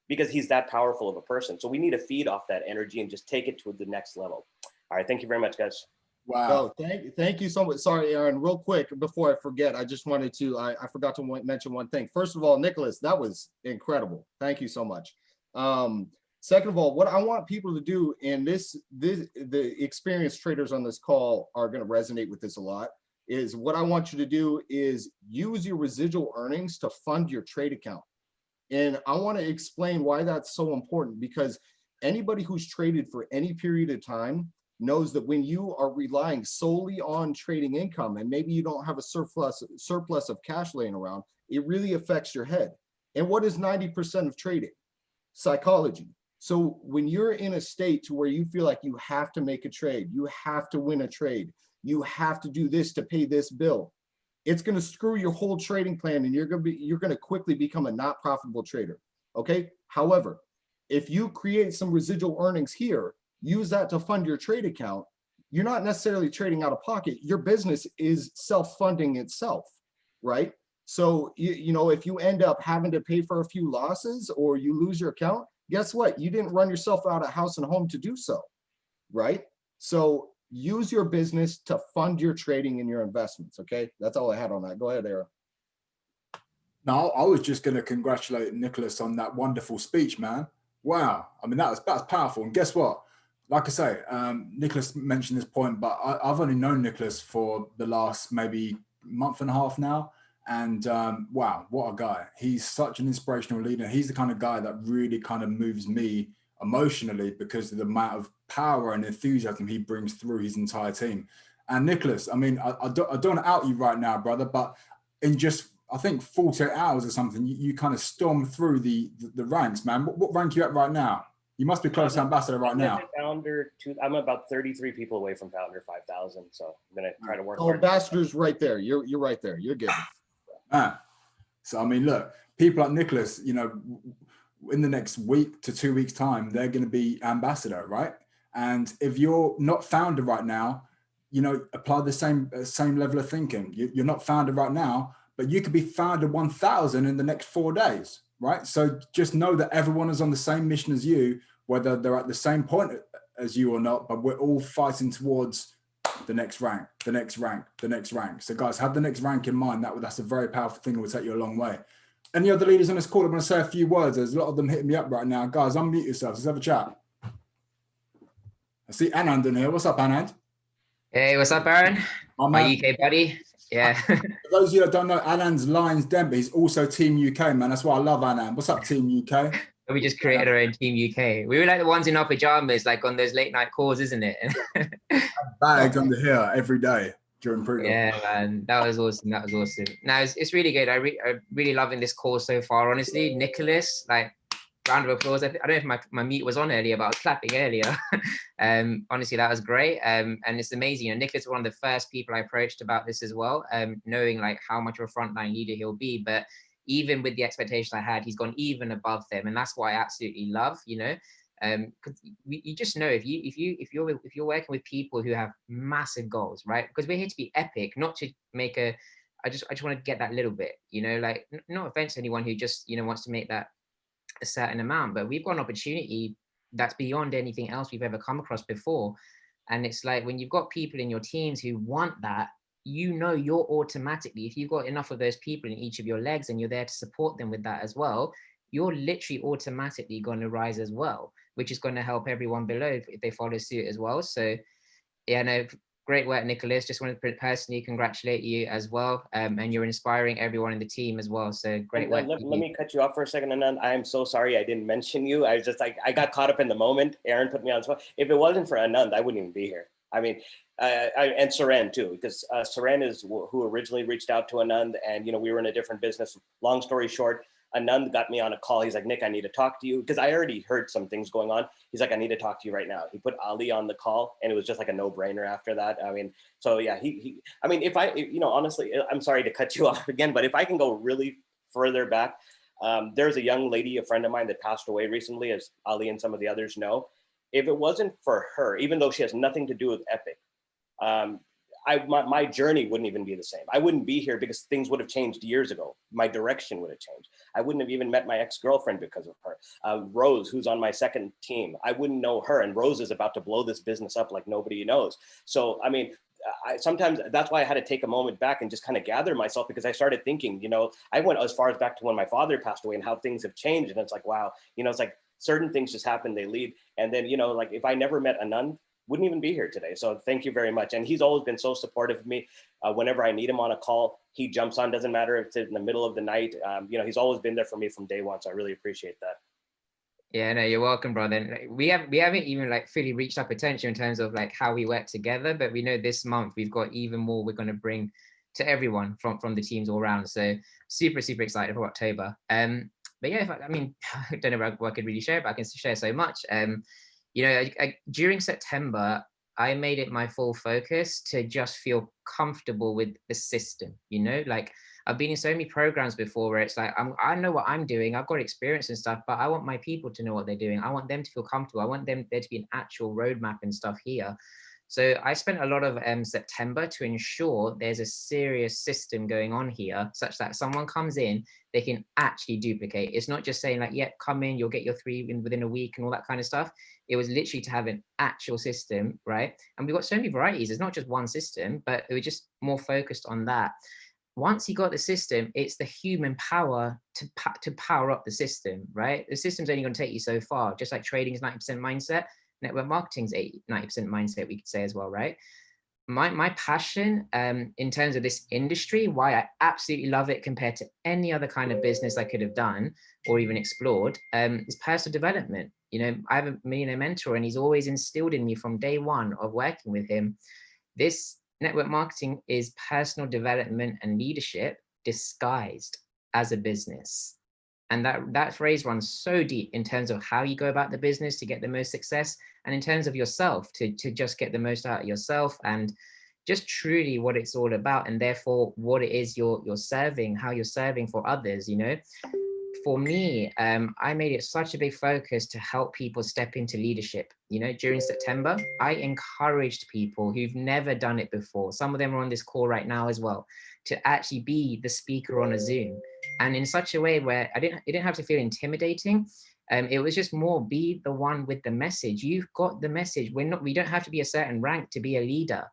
because he's that powerful of a person. So we need to feed off that energy and just take it to the next level. All right, thank you very much, guys. Wow. No, thank you so much. Sorry, Aaron, real quick, before I forget, I just wanted to, I forgot to mention one thing. First of all, Nicholas, that was incredible. Thank you so much. Second of all, what I want people to do, and the experienced traders on this call are going to resonate with this a lot, is what I want you to do is use your residual earnings to fund your trade account. And I want to explain why that's so important, because anybody who's traded for any period of time knows that when you are relying solely on trading income and maybe you don't have a surplus of cash laying around, it really affects your head. And what is 90% of trading? Psychology. So when you're in a state to where you feel like you have to make a trade, you have to win a trade, you have to do this to pay this bill, it's going to screw your whole trading plan, and you're going to quickly become a not profitable trader. Okay. However, if you create some residual earnings here, use that to fund your trade account, you're not necessarily trading out of pocket. Your business is self-funding itself, right? So, you know, if you end up having to pay for a few losses or you lose your account, guess what? You didn't run yourself out of house and home to do so, right? So use your business to fund your trading and your investments, okay? That's all I had on that. Go ahead, Aaron. No, I was just going to congratulate Nicholas on that wonderful speech, man. Wow. I mean, that's powerful. And guess what? Like I say, Nicholas mentioned this point, but I've only known Nicholas for the last maybe month and a half now. And wow, what a guy. He's such an inspirational leader. He's the kind of guy that really kind of moves me emotionally because of the amount of power and enthusiasm he brings through his entire team. And Nicholas, I mean, I don't want to out you right now, brother, but in just, I think 48 hours or something, you kind of stormed through the ranks, man. What rank are you at right now? You must be close to ambassador right now. I'm about 33 people away from founder 5,000. So I'm going to try to work hard. Ambassador's right there. You're right there. You're good. So, I mean, look, people like Nicholas, you know, in the next week to 2 weeks time, they're going to be ambassador, right? And if you're not founder right now, you know, apply the same level of thinking. You're not founder right now, but you could be founder 1,000 in the next 4 days, right? So just know that everyone is on the same mission as you, whether they're at the same point as you or not, but we're all fighting towards the next rank, the next rank, the next rank. So guys, have the next rank in mind. That's a very powerful thing that will take you a long way. Any other leaders on this call? I'm going to say a few words. There's a lot of them hitting me up right now. Guys, unmute yourselves. Let's have a chat. I see Anand in here. What's up, Anand? Hey, what's up, Aaron? My UK buddy. Yeah. For those of you that don't know, Anand's Lions Den, but he's also Team UK, man. That's why I love Anand. What's up, Team UK? We just created our own Team UK. We were like the ones in our pajamas, like on those late night calls, isn't it? Bags under here every day during pre-roll. Yeah, man, that was awesome. That was awesome. Now it's really good. I'm really loving this course so far. Honestly, Nicholas, like, round of applause. I don't know if my mute was on earlier, but I was clapping earlier. Honestly, that was great. And it's amazing. You know, Nicholas was one of the first people I approached about this as well, knowing like how much of a frontline leader he'll be. But even with the expectation I had, he's gone even above them, and that's what I absolutely love. You know, because you just know if you're working with people who have massive goals, right? Because we're here to be epic, not to make a. I just want to get that little bit. You know, like no offense to anyone who just wants to make that a certain amount, but we've got an opportunity that's beyond anything else we've ever come across before. And it's like when you've got people in your teams who want that, you're automatically, if you've got enough of those people in each of your legs and you're there to support them with that as well, you're literally automatically going to rise as well, which is going to help everyone below if they follow suit as well. So yeah, no, great work, Nicholas. Just wanted to personally congratulate you as well. And you're inspiring everyone in the team as well. So great work. Let me cut you off for a second, Anand. I am so sorry I didn't mention you. I was just like, I got caught up in the moment. Aaron put me on the spot. If it wasn't for Anand, I wouldn't even be here. I mean, and Seren too, because Seren is who originally reached out to Anand, and we were in a different business. Long story short, Anand got me on a call. He's like, Nick, I need to talk to you, because I already heard some things going on. He's like, I need to talk to you right now. He put Ali on the call, and it was just like a no-brainer after that. I mean, so yeah, I mean, if I, honestly, I'm sorry to cut you off again, but if I can go really further back, there's a young lady, a friend of mine that passed away recently, as Ali and some of the others know. If it wasn't for her, even though she has nothing to do with Epic, my journey wouldn't even be the same. I wouldn't be here because things would have changed years ago. My direction would have changed. I wouldn't have even met my ex-girlfriend because of her. Rose, who's on my second team, I wouldn't know her. And Rose is about to blow this business up like nobody knows. So, I mean, sometimes that's why I had to take a moment back and just kind of gather myself, because I started thinking, I went as far as back to when my father passed away and how things have changed. And it's like, wow, it's like certain things just happen, they lead. And then, like if I never met Anand, wouldn't even be here today. So thank you very much. And he's always been so supportive of me. Whenever I need him on a call, he jumps on, doesn't matter if it's in the middle of the night. He's always been there for me from day one. So I really appreciate that. Yeah, no, you're welcome, brother. And we haven't even like fully reached our potential in terms of like how we work together, but we know this month we've got even more we're going to bring to everyone from the teams all around. So super, super excited for October. But yeah, I mean, I don't know what I could really share, but I can share so much. During September, I made it my full focus to just feel comfortable with the system, you know, like I've been in so many programs before where it's like, I know what I'm doing. I've got experience and stuff, but I want my people to know what they're doing. I want them to feel comfortable. I want there to be an actual roadmap and stuff here. So I spent a lot of September to ensure there's a serious system going on here, such that someone comes in, they can actually duplicate. It's not just saying like, yeah, come in, you'll get your 3 within a week and all that kind of stuff. It was literally to have an actual system, right? And we've got so many varieties. It's not just one system, but it was just more focused on that. Once you got the system, it's the human power to power up the system, right? The system's only going to take you so far. Just like trading is 90% mindset, network marketing's 90% mindset, we could say as well, right? My passion in terms of this industry, why I absolutely love it compared to any other kind of business I could have done or even explored, is personal development. You know, I have a millionaire mentor, and he's always instilled in me from day one of working with him. This network marketing is personal development and leadership disguised as a business. And that phrase runs so deep in terms of how you go about the business to get the most success, and in terms of yourself to just get the most out of yourself, and just truly what it's all about, and therefore what it is you're serving, how you're serving for others, you know. For me, I made it such a big focus to help people step into leadership. You know, during September, I encouraged people who've never done it before. Some of them are on this call right now as well, to actually be the speaker on a Zoom, and in such a way where it didn't have to feel intimidating. It was just more be the one with the message. You've got the message. We don't have to be a certain rank to be a leader,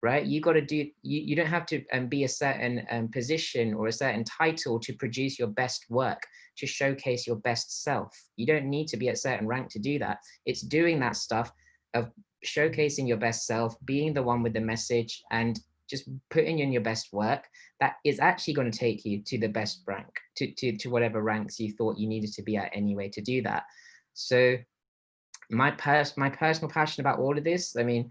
right? You got to do, you don't have to be a certain position or a certain title to produce your best work, to showcase your best self. You don't need to be at a certain rank to do that. It's doing that stuff of showcasing your best self, being the one with the message, and just putting in your best work that is actually going to take you to the best rank, to whatever ranks you thought you needed to be at anyway to do that. So my personal passion about all of this, I mean,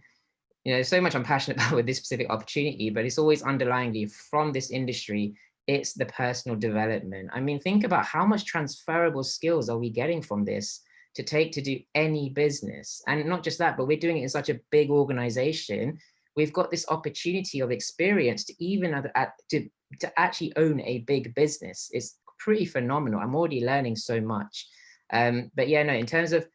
you know, so much I'm passionate about with this specific opportunity, but it's always underlyingly from this industry, it's the personal development. I mean, think about how much transferable skills are we getting from this to take to do any business. And not just that, but we're doing it in such a big organization. We've got this opportunity of experience to even to actually own a big business. It's pretty phenomenal. I'm already learning so much. But yeah, no, in terms of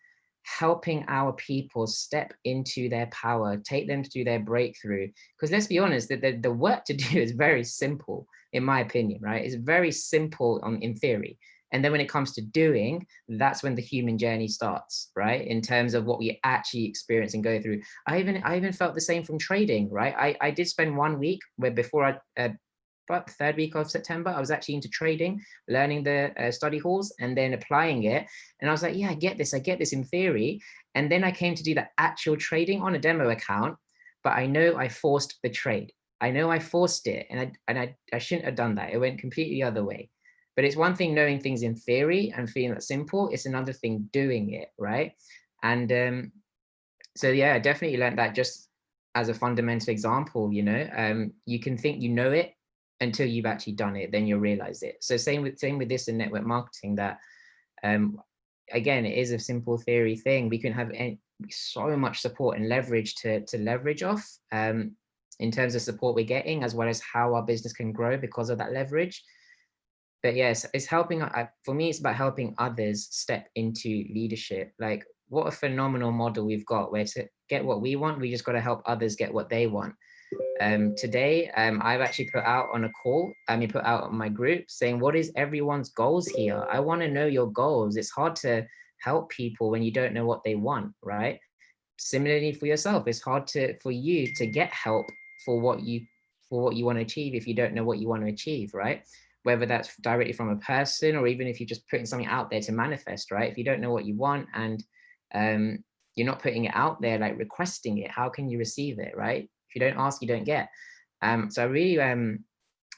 helping our people step into their power, take them to their breakthrough. Because let's be honest, the work to do is very simple, in my opinion, right? It's very simple in theory. And then when it comes to doing, that's when the human journey starts, right? In terms of what we actually experience and go through. I even felt the same from trading, right? I did spend 1 week where before about the 3rd week of September, I was actually into trading, learning the study halls and then applying it. And I was like, yeah, I get this in theory. And then I came to do the actual trading on a demo account, but I know I forced the trade. I know I forced it, and I shouldn't have done that. It went completely the other way. But it's one thing knowing things in theory and feeling that simple. It's another thing doing it, right? And so yeah, I definitely learned that just as a fundamental example. You know, you can think you know it until you've actually done it, then you'll realize it. So same with this in network marketing, that again, it is a simple theory thing. We can have so much support and leverage to leverage off in terms of support we're getting, as well as how our business can grow because of that leverage. But yes, it's helping. For me, it's about helping others step into leadership. Like, what a phenomenal model we've got, where to get what we want, we just got to help others get what they want. Today, I've actually put out on a call, put out on my group saying, what is everyone's goals here? I want to know your goals. It's hard to help people when you don't know what they want, right? Similarly for yourself, it's hard for you to get help for what you want to achieve if you don't know what you want to achieve, right? Whether that's directly from a person, or even if you're just putting something out there to manifest, right? If you don't know what you want and you're not putting it out there, like requesting it, how can you receive it, right? If you don't ask, you don't get. So I really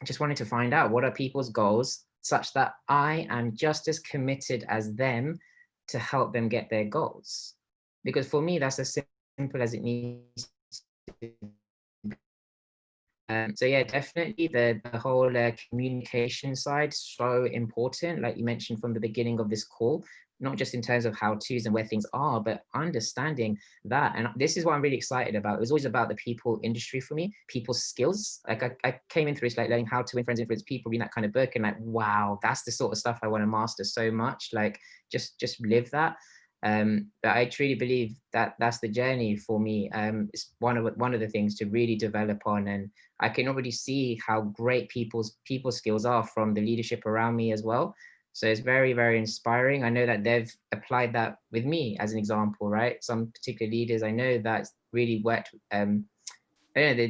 just wanted to find out, what are people's goals, such that I am just as committed as them to help them get their goals. Because for me, that's as simple as it needs to be. So yeah, definitely the whole communication side, so important, like you mentioned from the beginning of this call, not just in terms of how-tos and where things are, but understanding that. And this is what I'm really excited about. It was always about the people industry for me, people's skills. Like I came in through it's like learning how to win friends, influence people, reading that kind of book, and like, wow, that's the sort of stuff I want to master so much. Like just live that. But I truly believe that that's the journey for me. It's one of the things to really develop on, and I can already see how great people's skills are from the leadership around me as well. So it's very, very inspiring. I know that they've applied that with me as an example, right? Some particular leaders I know that's really worked. I don't know,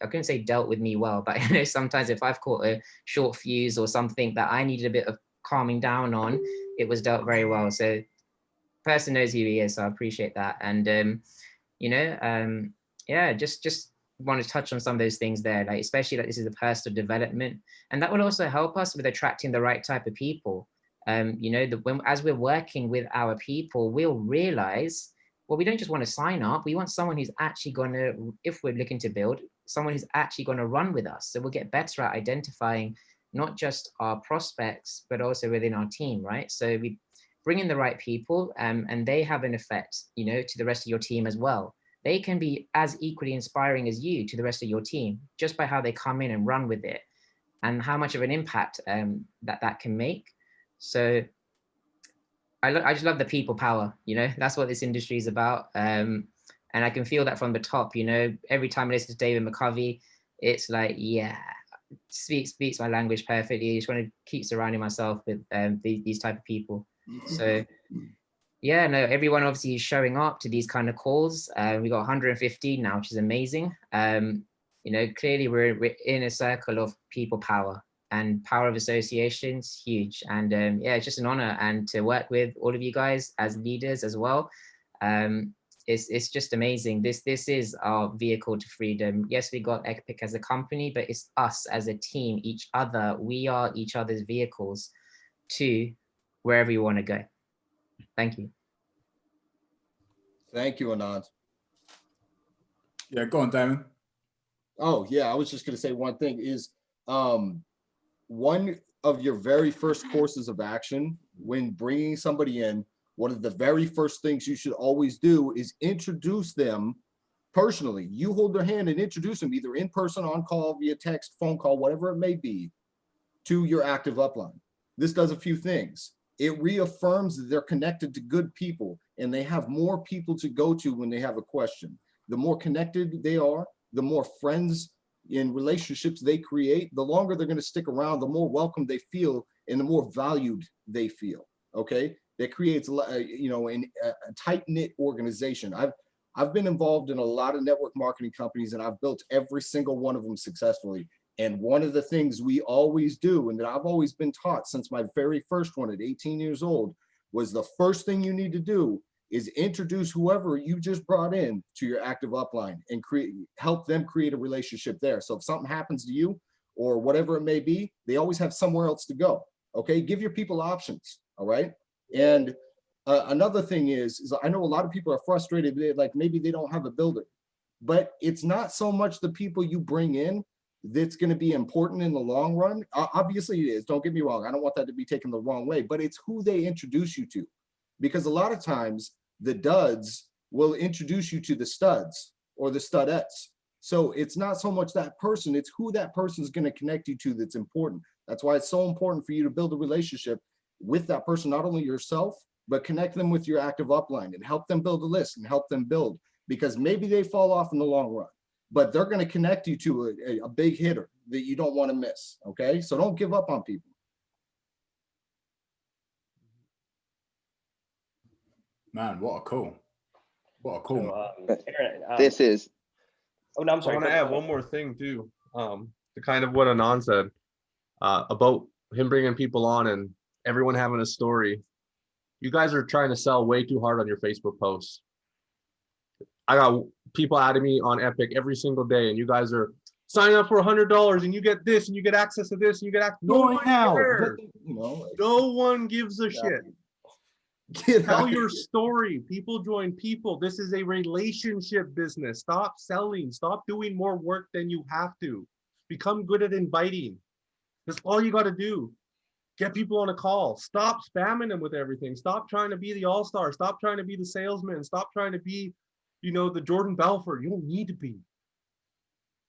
I couldn't say dealt with me well, but I know sometimes if I've caught a short fuse or something that I needed a bit of calming down on, it was dealt very well. So person knows who he is, so I appreciate that. And yeah, just want to touch on some of those things there, like especially like this is a personal development, and that will also help us with attracting the right type of people. As we're working with our people, we'll realize, well, we don't just want to sign up, we want someone who's actually going to, if we're looking to build, someone who's actually going to run with us. So we'll get better at identifying not just our prospects, but also within our team, right? So we bring in the right people, and they have an effect, to the rest of your team as well. They can be as equally inspiring as you to the rest of your team, just by how they come in and run with it, and how much of an impact that can make. So I just love the people power, that's what this industry is about. And I can feel that from the top, every time I listen to David McCovey, it's like, yeah, speaks my language perfectly. I just want to keep surrounding myself with these type of people. So yeah, no, everyone obviously is showing up to these kind of calls. We got 115 now, which is amazing. Clearly we're in a circle of people power, and power of associations, huge. And yeah, it's just an honor and to work with all of you guys as leaders as well. It's just amazing. This is our vehicle to freedom. Yes, we got Epic as a company, but it's us as a team, each other. We are each other's vehicles to wherever you want to go. Thank you. Thank you, Anand. Yeah, go on, Damon. Oh yeah, I was just gonna say one thing is, one of your very first courses of action when bringing somebody in, one of the very first things you should always do is introduce them personally. You hold their hand and introduce them either in person, on call, via text, phone call, whatever it may be, to your active upline. This does a few things. It reaffirms that they're connected to good people and they have more people to go to when they have a question. The more connected they are, the more friends in relationships they create, the longer they're going to stick around, the more welcome they feel and the more valued they feel. Okay, that creates a tight-knit organization. I've been involved in a lot of network marketing companies and I've built every single one of them successfully. And one of the things we always do, and that I've always been taught since my very first one at 18 years old, was the first thing you need to do is introduce whoever you just brought in to your active upline and help them create a relationship there. So if something happens to you or whatever it may be, they always have somewhere else to go. Okay, give your people options. All right. And another thing is I know a lot of people are frustrated, like maybe they don't have a builder, but it's not so much the people you bring in that's going to be important in the long run. Obviously it is, don't get me wrong, I don't want that to be taken the wrong way, but it's who they introduce you to, because a lot of times the duds will introduce you to the studs or the studettes. So it's not so much that person, it's who that person is going to connect you to that's important. That's why it's so important for you to build a relationship with that person, not only yourself, but connect them with your active upline and help them build a list and help them build, because maybe they fall off in the long run, but they're going to connect you to a big hitter that you don't want to miss. Okay, so don't give up on people. Man, what a call. So, Aaron, This is. Oh no, I'm I sorry. want to add one more thing too, to kind of what Anand said about him bringing people on and everyone having a story. You guys are trying to sell way too hard on your Facebook posts. I got people adding me on Epic every single day, and you guys are sign up for $100 and you get this and you get access to this and you get access. No one cares. No one gives a shit. Tell your story. People join people. This is a relationship business. Stop selling. Stop doing more work than you have to. Become good at inviting. That's all you got to do. Get people on a call. Stop spamming them with everything. Stop trying to be the all-star. Stop trying to be the salesman. Stop trying to be, the Jordan Belfort. You don't need to be.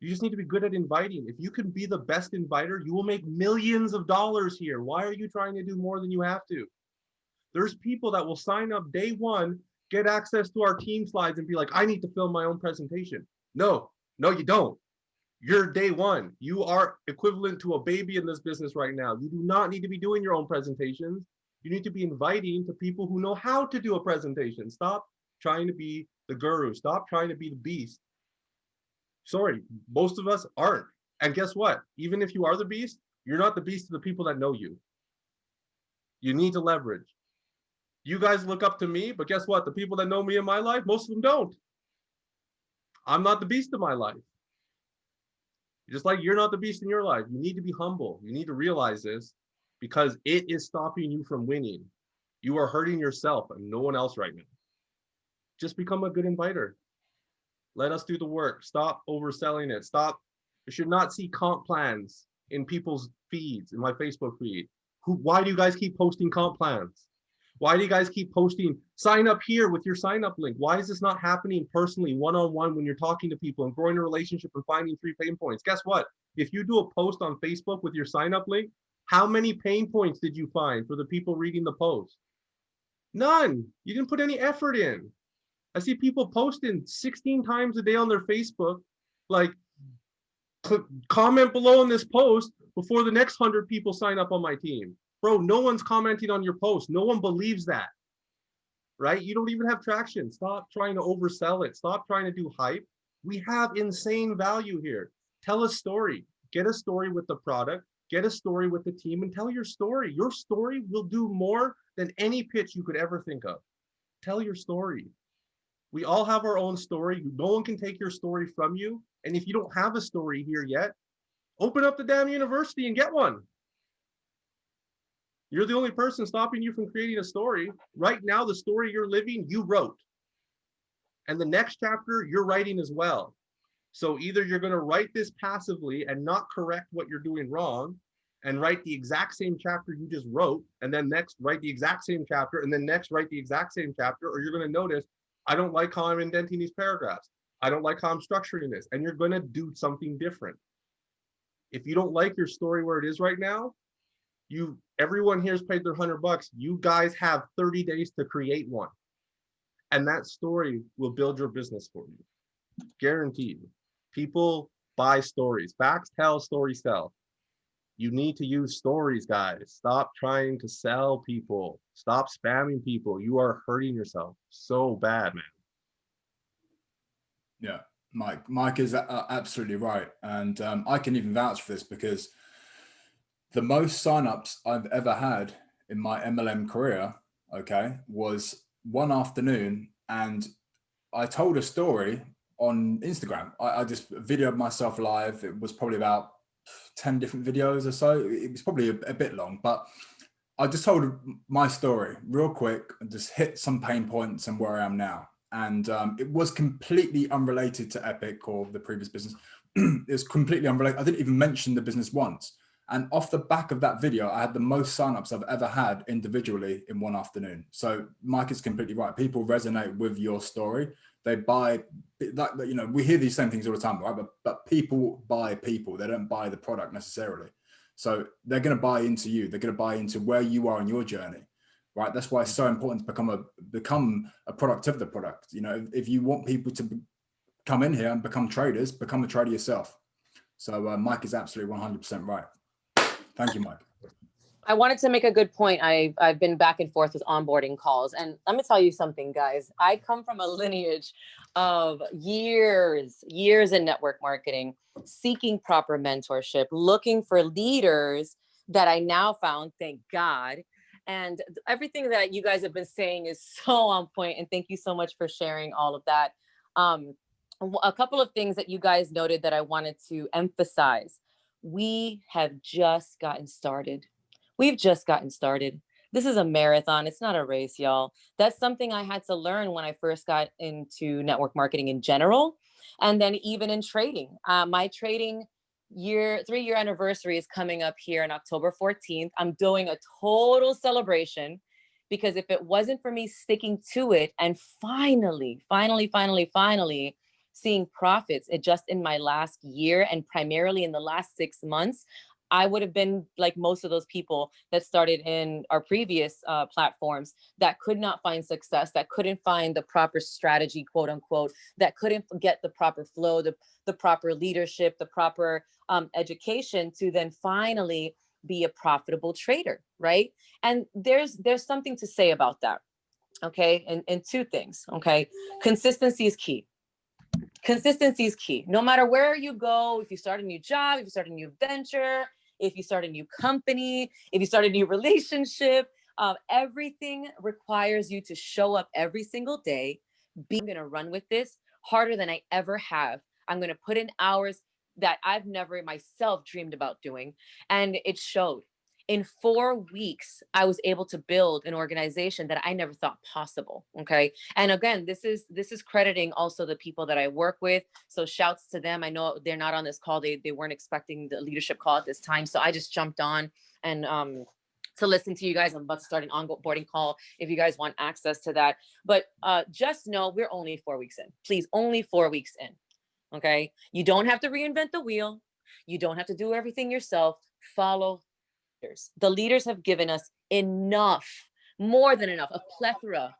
You just need to be good at inviting. If you can be the best inviter, you will make millions of dollars here. Why are you trying to do more than you have to? There's people that will sign up day one, get access to our team slides and be like, I need to film my own presentation. No, you don't. You're day one. You are equivalent to a baby in this business right now. You do not need to be doing your own presentations. You need to be inviting to people who know how to do a presentation. Stop trying to be the guru. Stop trying to be the beast. Sorry, most of us aren't. And guess what? Even if you are the beast, you're not the beast to the people that know you. You need to leverage. You guys look up to me, but guess what? The people that know me in my life, most of them don't. I'm not the beast of my life. Just like you're not the beast in your life. You need to be humble. You need to realize this because it is stopping you from winning. You are hurting yourself and no one else right now. Just become a good inviter. Let us do the work. Stop overselling it. Stop. You should not see comp plans in people's feeds, in my Facebook feed. Why do you guys keep posting comp plans? Why do you guys keep posting, sign up here with your sign up link? Why is this not happening personally, one-on-one when you're talking to people and growing a relationship and finding 3 pain points? Guess what? If you do a post on Facebook with your sign up link, how many pain points did you find for the people reading the post? None. You didn't put any effort in. I see people posting 16 times a day on their Facebook, like, comment below on this post before the next 100 people sign up on my team. Bro, no one's commenting on your post. No one believes that, right? You don't even have traction. Stop trying to oversell it. Stop trying to do hype. We have insane value here. Tell a story. Get a story with the product. Get a story with the team and tell your story. Your story will do more than any pitch you could ever think of. Tell your story. We all have our own story. No one can take your story from you. And if you don't have a story here yet, open up the damn university and get one. You're the only person stopping you from creating a story. Right now, the story you're living, you wrote. And the next chapter, you're writing as well. So either you're going to write this passively and not correct what you're doing wrong and write the exact same chapter you just wrote, and then next write the exact same chapter, and then next write the exact same chapter, or you're going to notice, I don't like how I'm indenting these paragraphs. I don't like how I'm structuring this. And you're going to do something different. If you don't like your story where it is right now, everyone here's paid their $100. You guys have 30 days to create one. And that story will build your business for you. Guaranteed. People buy stories. Facts tell, stories sell. You need to use stories, guys. Stop trying to sell people. Stop spamming people. You are hurting yourself so bad, man. Yeah, Mike is absolutely right. And I can even vouch for this because the most signups I've ever had in my MLM career, okay, was one afternoon, and I told a story on Instagram. I just videoed myself live. It was probably about 10 different videos or so. It was probably a bit long, but I just told my story real quick and just hit some pain points and where I am now. And it was completely unrelated to Epic or the previous business. It was completely unrelated. I didn't even mention the business once. And off the back of that video, I had the most signups I've ever had individually in one afternoon. So Mike is completely right. People resonate with your story. They buy, like, you know, we hear these same things all the time, right? But people buy people. They don't buy the product necessarily. So they're going to buy into you. They're going to buy into where you are in your journey, right? That's why it's so important to become a product of the product. You know, if you want people to come in here and become traders, become a trader yourself. So Mike is absolutely 100% right. Thank you, Mike. I wanted to make a good point. I've been back and forth with onboarding calls. And let me tell you something, guys. I come from a lineage of years in network marketing, seeking proper mentorship, looking for leaders that I now found, thank God. And everything that you guys have been saying is so on point. And thank you so much for sharing all of that. A couple of things that you guys noted that I wanted to emphasize. We have just gotten started. We've just gotten started. This is a marathon. It's not a race, y'all. That's something I had to learn when I first got into network marketing in general. And then even in trading, my trading 3-year anniversary is coming up here on October 14th. I'm doing a total celebration because if it wasn't for me sticking to it and finally seeing profits just in my last year and primarily in the last 6 months, I would have been like most of those people that started in our previous platforms that could not find success, that couldn't find the proper strategy, quote unquote, that couldn't get the proper flow, the proper leadership, the proper education to then finally be a profitable trader, right? And there's something to say about that, okay? And two things, okay? Consistency is key. Consistency is key. No matter where you go, if you start a new job, if you start a new venture, if you start a new company, if you start a new relationship, everything requires you to show up every single day. I'm going to run with this harder than I ever have. I'm going to put in hours that I've never myself dreamed about doing. And it showed. In 4 weeks, I was able to build an organization that I never thought possible. Okay. And again, this is crediting also the people that I work with. So shouts to them. I know they're not on this call. They weren't expecting the leadership call at this time. So I just jumped on and to listen to you guys. I'm about to start an onboarding call if you guys want access to that. But just know we're only 4 weeks in. Please, only 4 weeks in. Okay. You don't have to reinvent the wheel. You don't have to do everything yourself. Follow leaders. The leaders have given us enough, more than enough, a plethora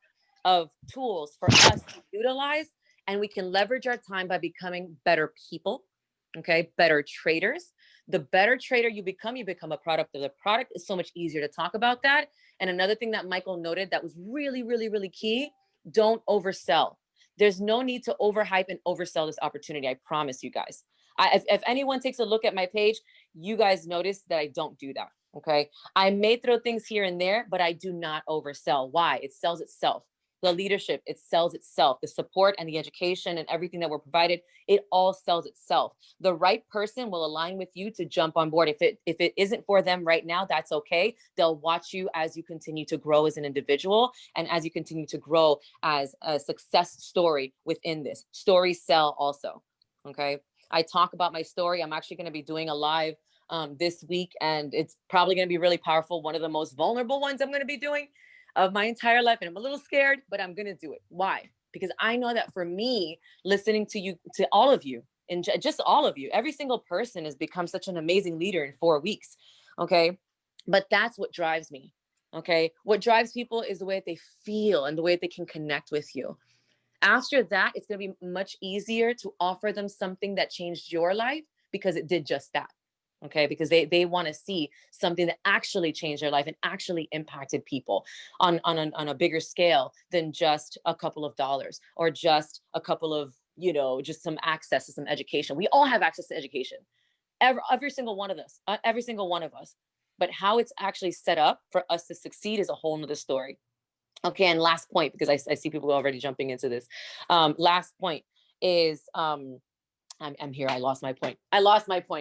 of tools for us to utilize, and we can leverage our time by becoming better people, okay, better traders. The better trader you become a product of the product. Is so much easier to talk about that. And another thing that Michael noted that was really, really, really key, don't oversell. There's no need to overhype and oversell this opportunity. I promise you guys. If anyone takes a look at my page, you guys notice that I don't do that. Okay. I may throw things here and there, but I do not oversell. Why? It sells itself. The leadership, it sells itself. The support and the education and everything that we're provided, it all sells itself. The right person will align with you to jump on board. If it isn't for them right now, that's okay. They'll watch you as you continue to grow as an individual and as you continue to grow as a success story within this. Stories sell also. Okay. I talk about my story. I'm actually going to be doing a live this week, and it's probably going to be really powerful. One of the most vulnerable ones I'm going to be doing of my entire life. And I'm a little scared, but I'm going to do it. Why? Because I know that for me, listening to you, to all of you, and just all of you, every single person has become such an amazing leader in 4 weeks. Okay. But that's what drives me. Okay. What drives people is the way that they feel and the way that they can connect with you. After that, it's going to be much easier to offer them something that changed your life because it did just that. Okay, because they want to see something that actually changed their life and actually impacted people on a bigger scale than just a couple of dollars or just a couple of, just some access to some education. We all have access to education. Every single one of us, every single one of us. But how it's actually set up for us to succeed is a whole nother story. Okay, and last point, because I see people already jumping into this. Last point is I'm here. I lost my point.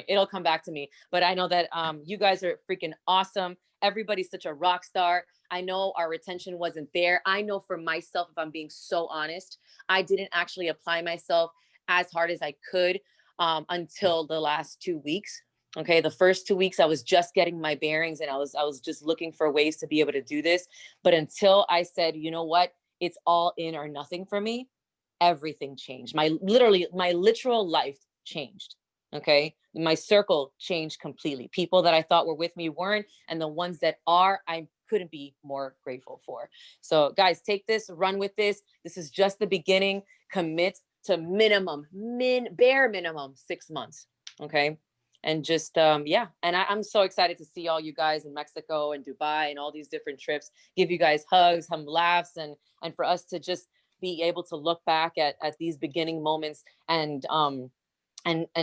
It'll come back to me. But I know that you guys are freaking awesome. Everybody's such a rock star. I know our retention wasn't there. I know for myself, if I'm being so honest, I didn't actually apply myself as hard as I could until the last 2 weeks. Okay, the first 2 weeks, I was just getting my bearings and I was just looking for ways to be able to do this. But until I said, you know what, it's all in or nothing for me, everything changed. My literal life changed. Okay. My circle changed completely. People that I thought were with me weren't, and the ones that are, I couldn't be more grateful for. So guys, take this, run with this. This is just the beginning. Commit to bare minimum 6 months. Okay. And just, yeah. And I'm so excited to see all you guys in Mexico and Dubai and all these different trips, give you guys hugs, some laughs, and for us to just be able to look back at these beginning moments and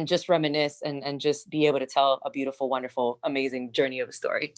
just reminisce and just be able to tell a beautiful, wonderful, amazing journey of a story.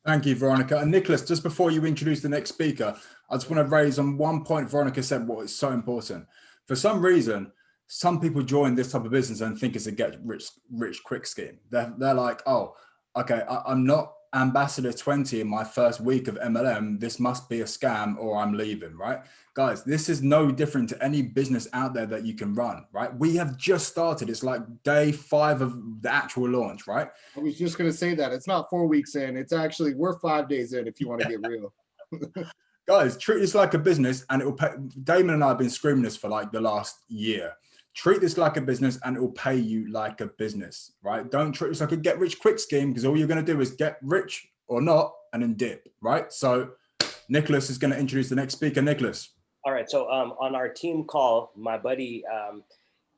Thank you, Veronica. And Nicholas, just before you introduce the next speaker, I just want to raise on one point Veronica said what is so important. For some reason, some people join this type of business and think it's a get rich quick scheme. They're like, oh, okay, I'm not ambassador 20 in my first week of MLM, this must be a scam or I'm leaving, right? Guys, this is no different to any business out there that you can run, right? We have just started. It's like day 5 of the actual launch, right? I was just going to say that it's not 4 weeks in. It's actually, we're 5 days in if you want to get real. Guys, treat this like a business and it will pay. Damon and I have been screaming this for like the last year. Treat this like a business and it will pay you like a business, right? Don't treat this like a get rich quick scheme, because all you're going to do is get rich or not and then dip, right? So Nicholas is going to introduce the next speaker. Nicholas. All right. So on our team call, my buddy,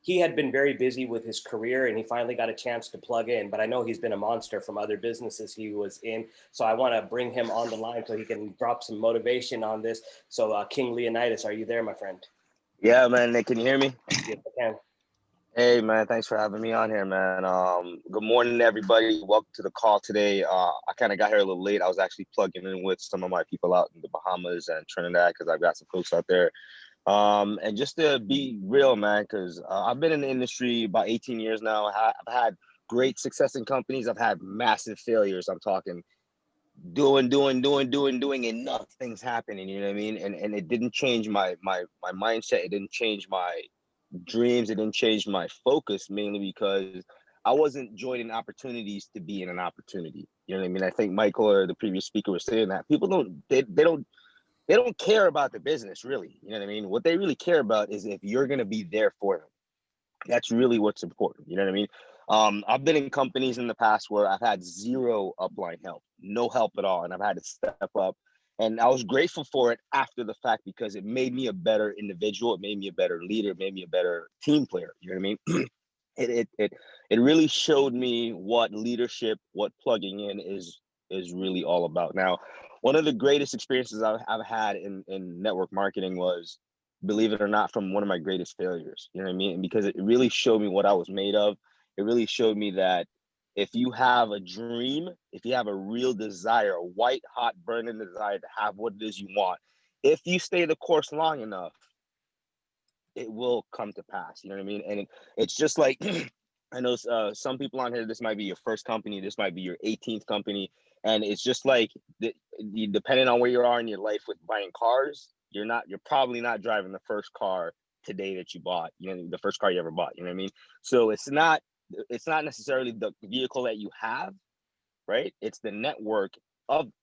he had been very busy with his career and he finally got a chance to plug in, but I know he's been a monster from other businesses he was in. So I want to bring him on the line so he can drop some motivation on this. So King Leonidas, are you there, my friend? Yeah, man. Can you hear me? Yes, I can. Hey, man. Thanks for having me on here, man. Good morning, everybody. Welcome to the call today. I kind of got here a little late. I was actually plugging in with some of my people out in the Bahamas and Trinidad because I've got some folks out there. And just to be real, man, because I've been in the industry about 18 years now. I've had great success in companies. I've had massive failures. I'm talking doing, and nothing's happening. You know what I mean? And it didn't change my mindset. It didn't change my dreams. It didn't change my focus, mainly because I wasn't joining opportunities to be in an opportunity. You know what I mean? I think Michael or the previous speaker was saying that people they don't care about the business, really. You know what I mean? What they really care about is if you're going to be there for them. That's really what's important. You know what I mean? I've been in companies in the past where I've had zero upline help, no help at all. And I've had to step up. And I was grateful for it after the fact because it made me a better individual. It made me a better leader. It made me a better team player. You know what I mean? It really showed me what leadership, what plugging in is really all about. Now, one of the greatest experiences I've had in network marketing was, believe it or not, from one of my greatest failures. You know what I mean? And because it really showed me what I was made of. It really showed me that if you have a dream, if you have a real desire, a white hot burning desire to have what it is you want, if you stay the course long enough, it will come to pass. You know what I mean? And it's just like, I know some people on here, this might be your first company, this might be your 18th company. And it's just like, depending on where you are in your life with buying cars, you're probably not driving the first car today that you bought, you know, the first car you ever bought, you know what I mean? So it's not necessarily the vehicle that you have, right? It's the network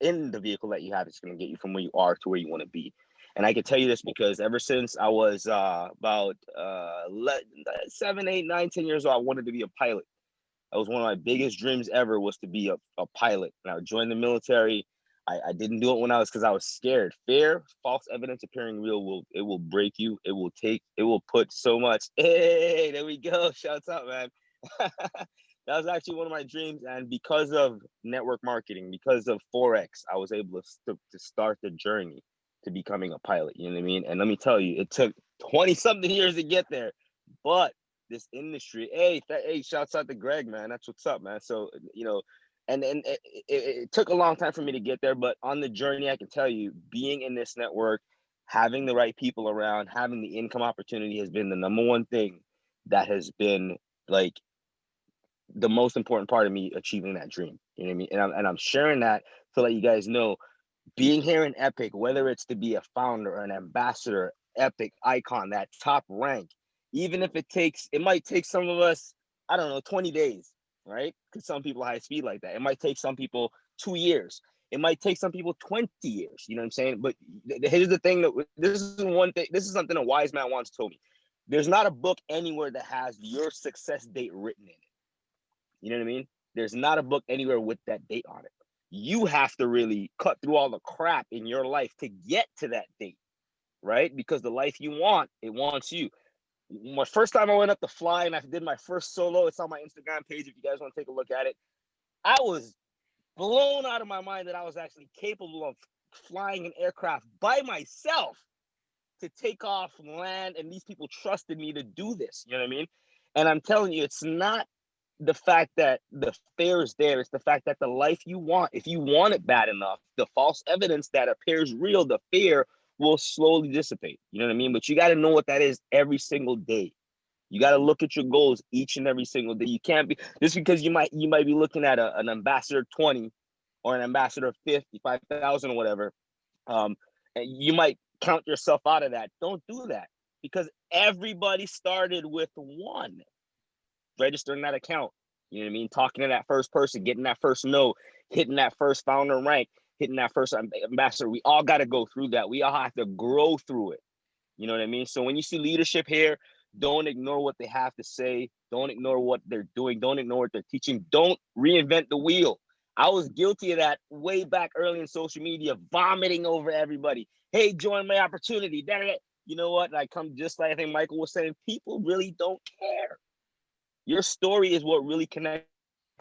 in the vehicle that you have that's going to get you from where you are to where you want to be. And I can tell you this because ever since I was about 7, 8, 9, 10 years old, I wanted to be a pilot. That was one of my biggest dreams ever, was to be a pilot. And I joined the military. I didn't do it because I was scared. Fear, false evidence appearing real, will break you. It will put so much. Hey, there we go. Shouts out, man. That was actually one of my dreams. And because of network marketing, because of Forex, I was able to start the journey to becoming a pilot. You know what I mean? And let me tell you, it took 20 something years to get there. But this industry, hey, shouts out to Greg, man. That's what's up, man. So, you know, and it took a long time for me to get there. But on the journey, I can tell you, being in this network, having the right people around, having the income opportunity has been the number one thing that has been like the most important part of me achieving that dream. You know what I mean? And I'm sharing that to let you guys know, being here in Epic, whether it's to be a founder, an ambassador, Epic icon, that top rank, even if it might take some of us, I don't know, 20 days, right? Because some people high speed like that. It might take some people 2 years. It might take some people 20 years. You know what I'm saying? But here's the thing, this is something a wise man once told me. There's not a book anywhere that has your success date written in it. You know what I mean? There's not a book anywhere with that date on it. You have to really cut through all the crap in your life to get to that date, right? Because the life you want, it wants you. My first time I went up to fly and I did my first solo, it's on my Instagram page if you guys want to take a look at it. I was blown out of my mind that I was actually capable of flying an aircraft by myself to take off, land, and these people trusted me to do this. You know what I mean? And I'm telling you, it's not the fact that the fear is there. It's the fact that the life you want, if you want it bad enough, the false evidence that appears real, the fear will slowly dissipate. You know what I mean? But you got to know what that is every single day. You got to look at your goals each and every single day. You can't be just because you might be looking at an ambassador 20 or an ambassador of 50, 5,000 or whatever, and you might count yourself out of that. Don't do that, because everybody started with one. Registering that account, you know what I mean? Talking to that first person, getting that first no, hitting that first founder rank, hitting that first ambassador. We all got to go through that. We all have to grow through it. You know what I mean? So when you see leadership here, don't ignore what they have to say. Don't ignore what they're doing. Don't ignore what they're teaching. Don't reinvent the wheel. I was guilty of that way back early in social media, vomiting over everybody. Hey, join my opportunity. Da-da-da. You know what? I come just like I think Michael was saying, people really don't care. Your story is what really connects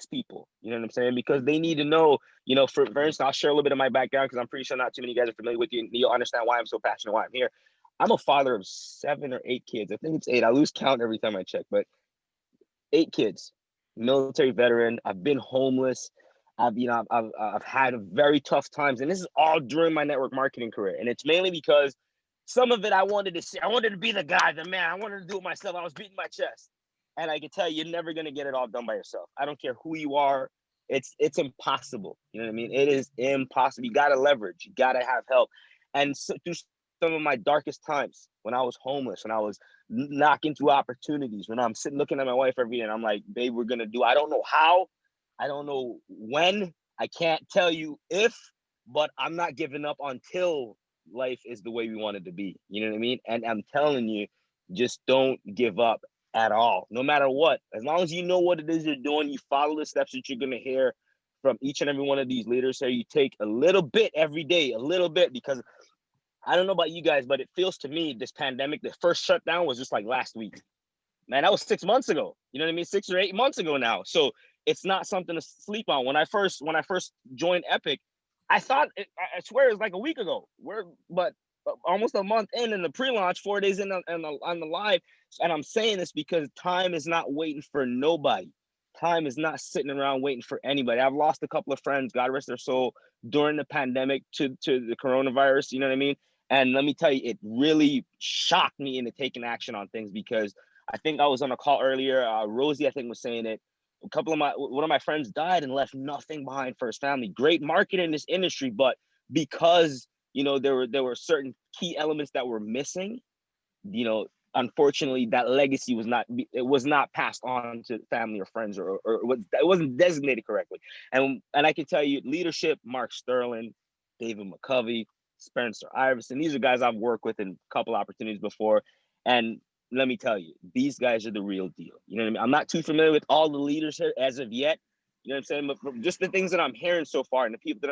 people. You know what I'm saying? Because they need to know, you know, for instance, I'll share a little bit of my background because I'm pretty sure not too many guys are familiar with you. You'll understand why I'm so passionate, why I'm here. I'm a father of 7 or 8 kids. I think it's 8. I lose count every time I check, but 8 kids, military veteran. I've been homeless. I've had very tough times, and this is all during my network marketing career. And it's mainly because some of it I wanted to be the guy, the man. I wanted to do it myself. I was beating my chest. And I can tell you, you're never going to get it all done by yourself. I don't care who you are. It's impossible. You know what I mean? It is impossible. You got to leverage. You got to have help. And so, through some of my darkest times, when I was homeless, when I was knocking through opportunities, when I'm sitting looking at my wife every day and I'm like, babe, we're going to do, I don't know how, I don't know when, I can't tell you if, but I'm not giving up until life is the way we want it to be. You know what I mean? And I'm telling you, just don't give up at all, no matter what. As long as you know what it is you're doing, you follow the steps that you're going to hear from each and every one of these leaders. So you take a little bit every day, a little bit, because I don't know about you guys, but it feels to me this pandemic, the first shutdown was just like last week. Man, that was 6 months ago. You know what I mean? 6 or 8 months ago now. So it's not something to sleep on. When I first joined Epic, I thought, I swear it was like a week ago. But almost a month in the pre-launch, 4 days in on the live. And I'm saying this because time is not waiting for nobody. Time is not sitting around waiting for anybody. I've lost a couple of friends, God rest their soul, during the pandemic to the coronavirus, you know what I mean? And let me tell you, it really shocked me into taking action on things, because I think I was on a call earlier. Rosie, I think, was saying it. One of my friends died and left nothing behind for his family. Great market in this industry, but because, you know, there were certain key elements that were missing, you know, unfortunately that legacy was not passed on to family or friends, or it wasn't designated correctly. And I can tell you, leadership, Mark Sterling, David McCovey, Spencer Iverson, these are guys I've worked with in a couple opportunities before. And let me tell you, these guys are the real deal. You know what I mean? I'm not too familiar with all the leaders here as of yet. You know what I'm saying? But just the things that I'm hearing so far, and the people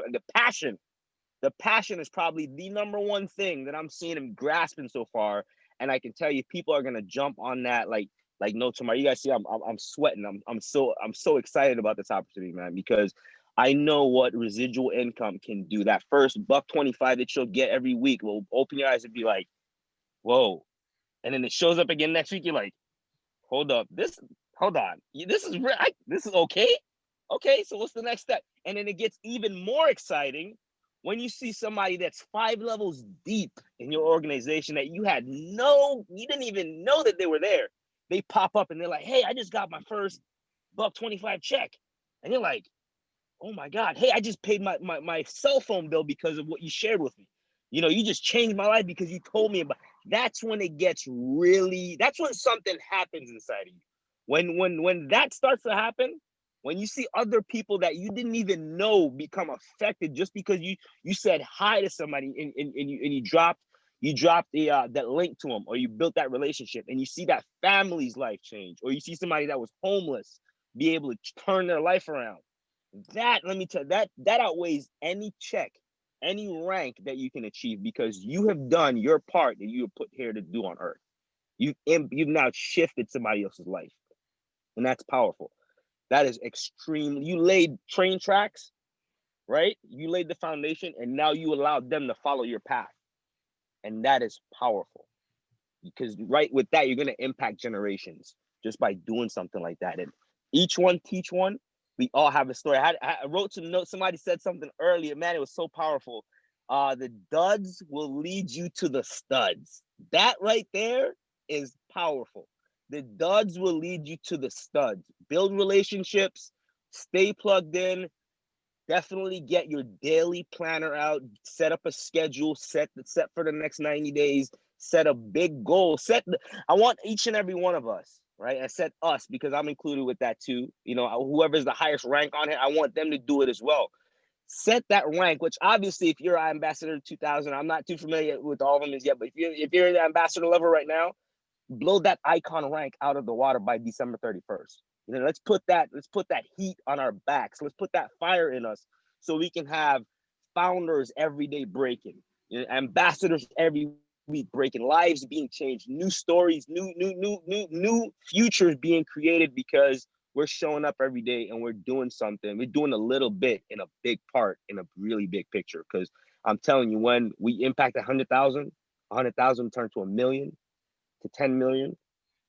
the passion is probably the number one thing that I'm seeing them grasping so far. And I can tell you, people are gonna jump on that like no tomorrow. You guys see, I'm sweating. I'm so excited about this opportunity, man, because I know what residual income can do. That first $1.25 that you'll get every week will open your eyes and be like, whoa. And then it shows up again next week. You're like, hold on. This is okay. Okay, so what's the next step? And then it gets even more exciting when you see somebody that's 5 levels deep in your organization that you didn't even know that they were there. They pop up and they're like, hey, I just got my first $1.25 check. And you're like, oh my God, hey, I just paid my cell phone bill because of what you shared with me. You know, you just changed my life because you told me about. That's when it gets that's when something happens inside of you. When that starts to happen, when you see other people that you didn't even know become affected just because you said hi to somebody and you dropped that link to them, or you built that relationship, and you see that family's life change, or you see somebody that was homeless be able to turn their life around. That, let me tell you, that outweighs any check, any rank that you can achieve, because you have done your part that you were put here to do on earth. You've now shifted somebody else's life, and that's powerful. That is extreme. You laid train tracks, right? You laid the foundation, and now you allowed them to follow your path, and that is powerful, because right with that, you're going to impact generations just by doing something like that. And each one teach one. We all have a story. I wrote some notes. Somebody said something earlier. Man, it was so powerful. The duds will lead you to the studs. That right there is powerful. The duds will lead you to the studs. Build relationships. Stay plugged in. definitely get your daily planner out, set up a schedule, set for the next 90 days, set a big goal. I want each and every one of us, right? I said us because I'm included with that too. You know, whoever's the highest rank on it, I want them to do it as well. Set that rank, which obviously if you're Ambassador 2000, I'm not too familiar with all of them as yet, but if you're at the Ambassador level right now, blow that icon rank out of the water by December 31st. You know, let's put that heat on our backs. Let's put that fire in us so we can have founders every day breaking, you know, ambassadors every week breaking, lives being changed, new stories, new futures being created because we're showing up every day and we're doing something. We're doing a little bit in a big part, in a really big picture. Because I'm telling you, when we impact 100,000 turn to 1 million, to 10 million,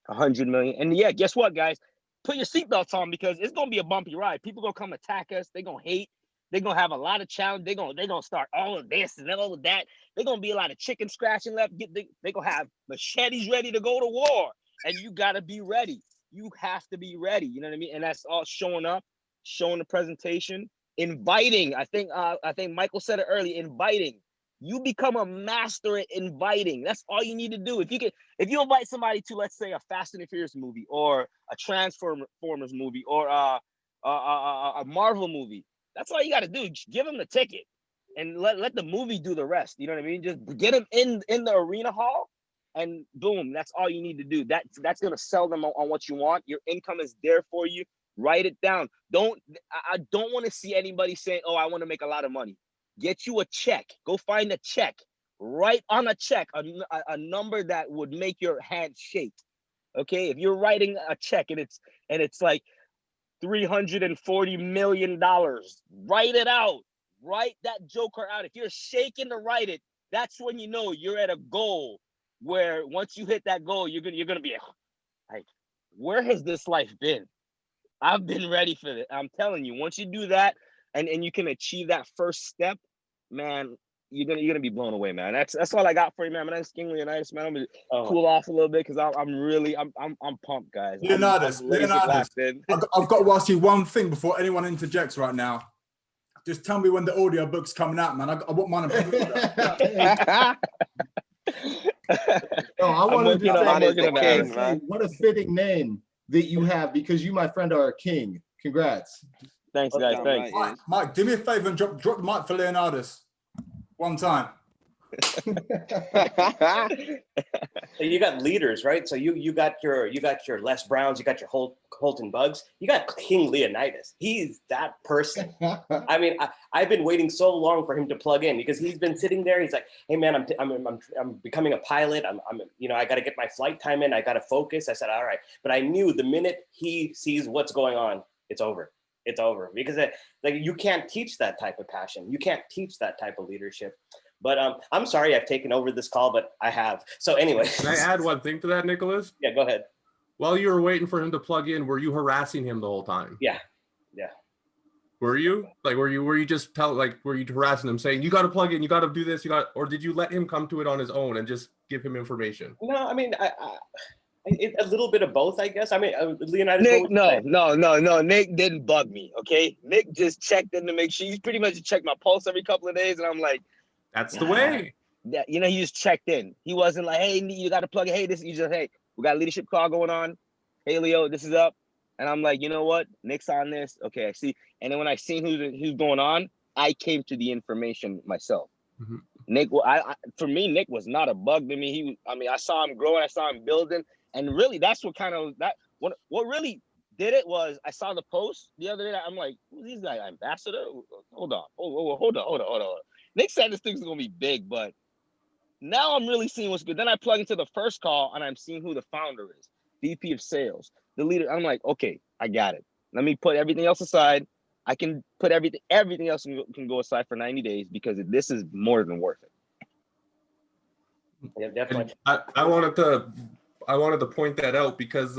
100 million. And yeah, guess what, guys? Put your seatbelts on because it's gonna be a bumpy ride. People gonna come attack us. They're gonna hate. They're gonna have a lot of challenge. They're gonna start all of this and all of that. They're gonna be a lot of chicken scratching left. They're gonna have machetes ready to go to war. And you gotta be ready. You have to be ready. You know what I mean? And that's all showing up, showing the presentation, inviting. I think Michael said it earlier, inviting. You become a master at inviting. That's all you need to do. If you invite somebody to, let's say, a Fast and the Furious movie or a Transformers movie or a Marvel movie, that's all you got to do. Just give them the ticket and let the movie do the rest. You know what I mean? Just get them in the arena hall and boom, that's all you need to do. That's going to sell them on what you want. Your income is there for you. Write it down. I don't want to see anybody saying, oh, I want to make a lot of money. Get you a check. Go find a check. Write on a check a number that would make your hand shake. Okay, if you're writing a check and it's like $340 million, write it out. Write that joker out. If you're shaking to write it, that's when you know you're at a goal where once you hit that goal, you're gonna be like, where has this life been? I've been ready for it. I'm telling you, once you do that and you can achieve that first step, man, you're gonna be blown away, man. That's all I got for you, man. My name's King Leonidas, man. I'm gonna cool off a little bit because I'm pumped, guys. Leonidas, I've got to ask you one thing before anyone interjects right now. Just tell me when the audio book's coming out, man. I want mine. No, I wanted to say, what a fitting name that you have because you, my friend, are a king. Congrats. Thanks, guys. Thanks. Mike, do me a favor and drop the mic for Leonidas. One time. You got leaders, right? So you got your Les Browns, you got your Holton Bugs, you got King Leonidas. He's that person. I mean, I've been waiting so long for him to plug in because he's been sitting there. He's like, hey man, I'm becoming a pilot. I got to get my flight time in. I got to focus. I said, all right. But I knew the minute he sees what's going on, it's over. It's over because you can't teach that type of passion. You can't teach that type of leadership. But I'm sorry I've taken over this call, but I have. So anyway. Can I add one thing to that, Nicholas? Yeah, go ahead. While you were waiting for him to plug in, were you harassing him the whole time? Yeah. Were you? Like, were you harassing him saying, you got to plug in, you got to do this, or did you let him come to it on his own and just give him information? No, I mean, a little bit of both, I guess. I mean, Leonidas. Nick, no. Nick didn't bug me, okay? Nick just checked in to make sure. He's pretty much checked my pulse every couple of days, and I'm like, that's the way. Yeah, he just checked in. He wasn't like, hey, you got to plug in. Hey, this. You just, hey, we got a leadership call going on. Hey, Leo, this is up. And I'm like, you know what? Nick's on this. Okay, I see. And then when I seen who's going on, I came to the information myself. Mm-hmm. Nick, for me, Nick was not a bug to me. I saw him growing. I saw him building. And really, that's what what really did it was I saw the post the other day. I'm like, who's this guy? Ambassador? Hold on. Nick said this thing's gonna be big, but now I'm really seeing what's good. Then I plug into the first call and I'm seeing who the founder is, VP of sales, the leader. I'm like, okay, I got it. Let me put everything else aside. I can put everything else can go aside for 90 days because this is more than worth it. Yeah, definitely. I wanted to point that out because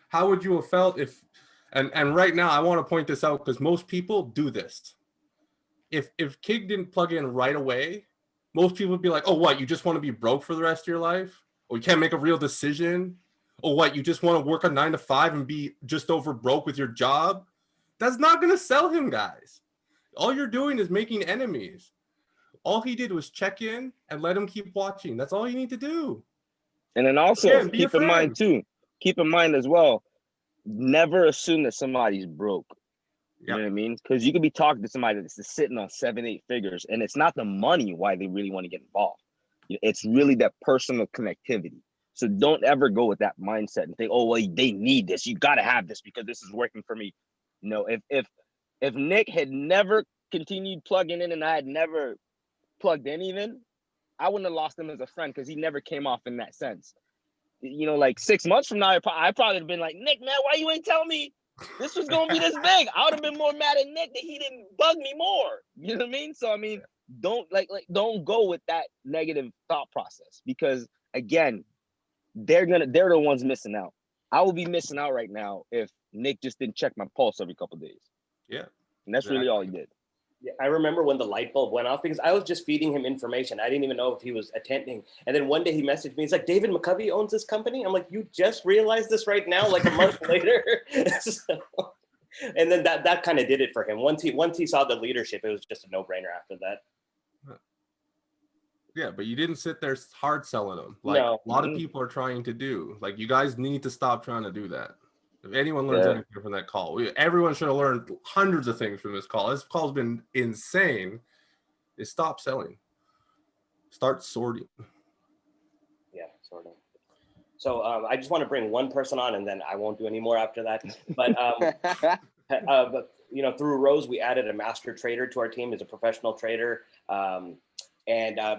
how would you have felt if, and right now I want to point this out because most people do this. If King didn't plug in right away, most people would be like, oh, what, you just want to be broke for the rest of your life? Or you can't make a real decision? Or what, you just want to work a 9 to 5 and be just over broke with your job? That's not going to sell him, guys. All you're doing is making enemies. All he did was check in and let him keep watching. That's all you need to do. And then also Again, be a keep in mind friend. too, keep in mind as well, never assume that somebody's broke. You know Yep. what I mean? Because you could be talking to somebody that's just sitting on 7-8 figures, and it's not the money why they really want to get involved. It's really that personal connectivity. So don't ever go with that mindset and think, oh, well, they need this. You got to have this because this is working for me. No, if Nick had never continued plugging in and I had never plugged in even, I wouldn't have lost him as a friend because he never came off in that sense. You know, like 6 months from now, I probably have been like, Nick, man, why you ain't tell me this was going to be this big? I would have been more mad at Nick that he didn't bug me more. You know what I mean? So, I mean, don't don't go with that negative thought process because again, they're the ones missing out. I will be missing out right now if Nick just didn't check my pulse every couple of days. Yeah. And that's really all he did. Yeah, I remember when the light bulb went off because I was just feeding him information. I didn't even know if he was attending. And then one day he messaged me. He's like, David McCovey owns this company. I'm like, you just realized this right now, like a month later. So, and then that kind of did it for him. Once he saw the leadership, it was just a no-brainer after that. Yeah, but you didn't sit there hard selling them like No. a lot of people are trying to do. Like you guys need to stop trying to do that. If anyone learns anything from that call, everyone should have learned hundreds of things from this call. This call's been insane. Is stop selling. Start sorting. Yeah, sort of. So I just want to bring one person on, and then I won't do any more after that. But but you know, through Rose, we added a master trader to our team. He's a professional trader, and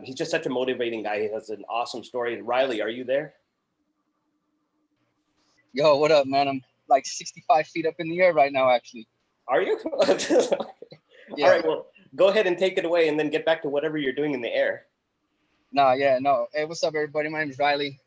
he's just such a motivating guy. He has an awesome story. Riley, are you there? Yo, what up, man? I'm like 65 feet up in the air right now, actually. Are you? Yeah. All right, well, go ahead and take it away and then get back to whatever you're doing in the air. No. Hey, what's up, everybody? My name is Riley.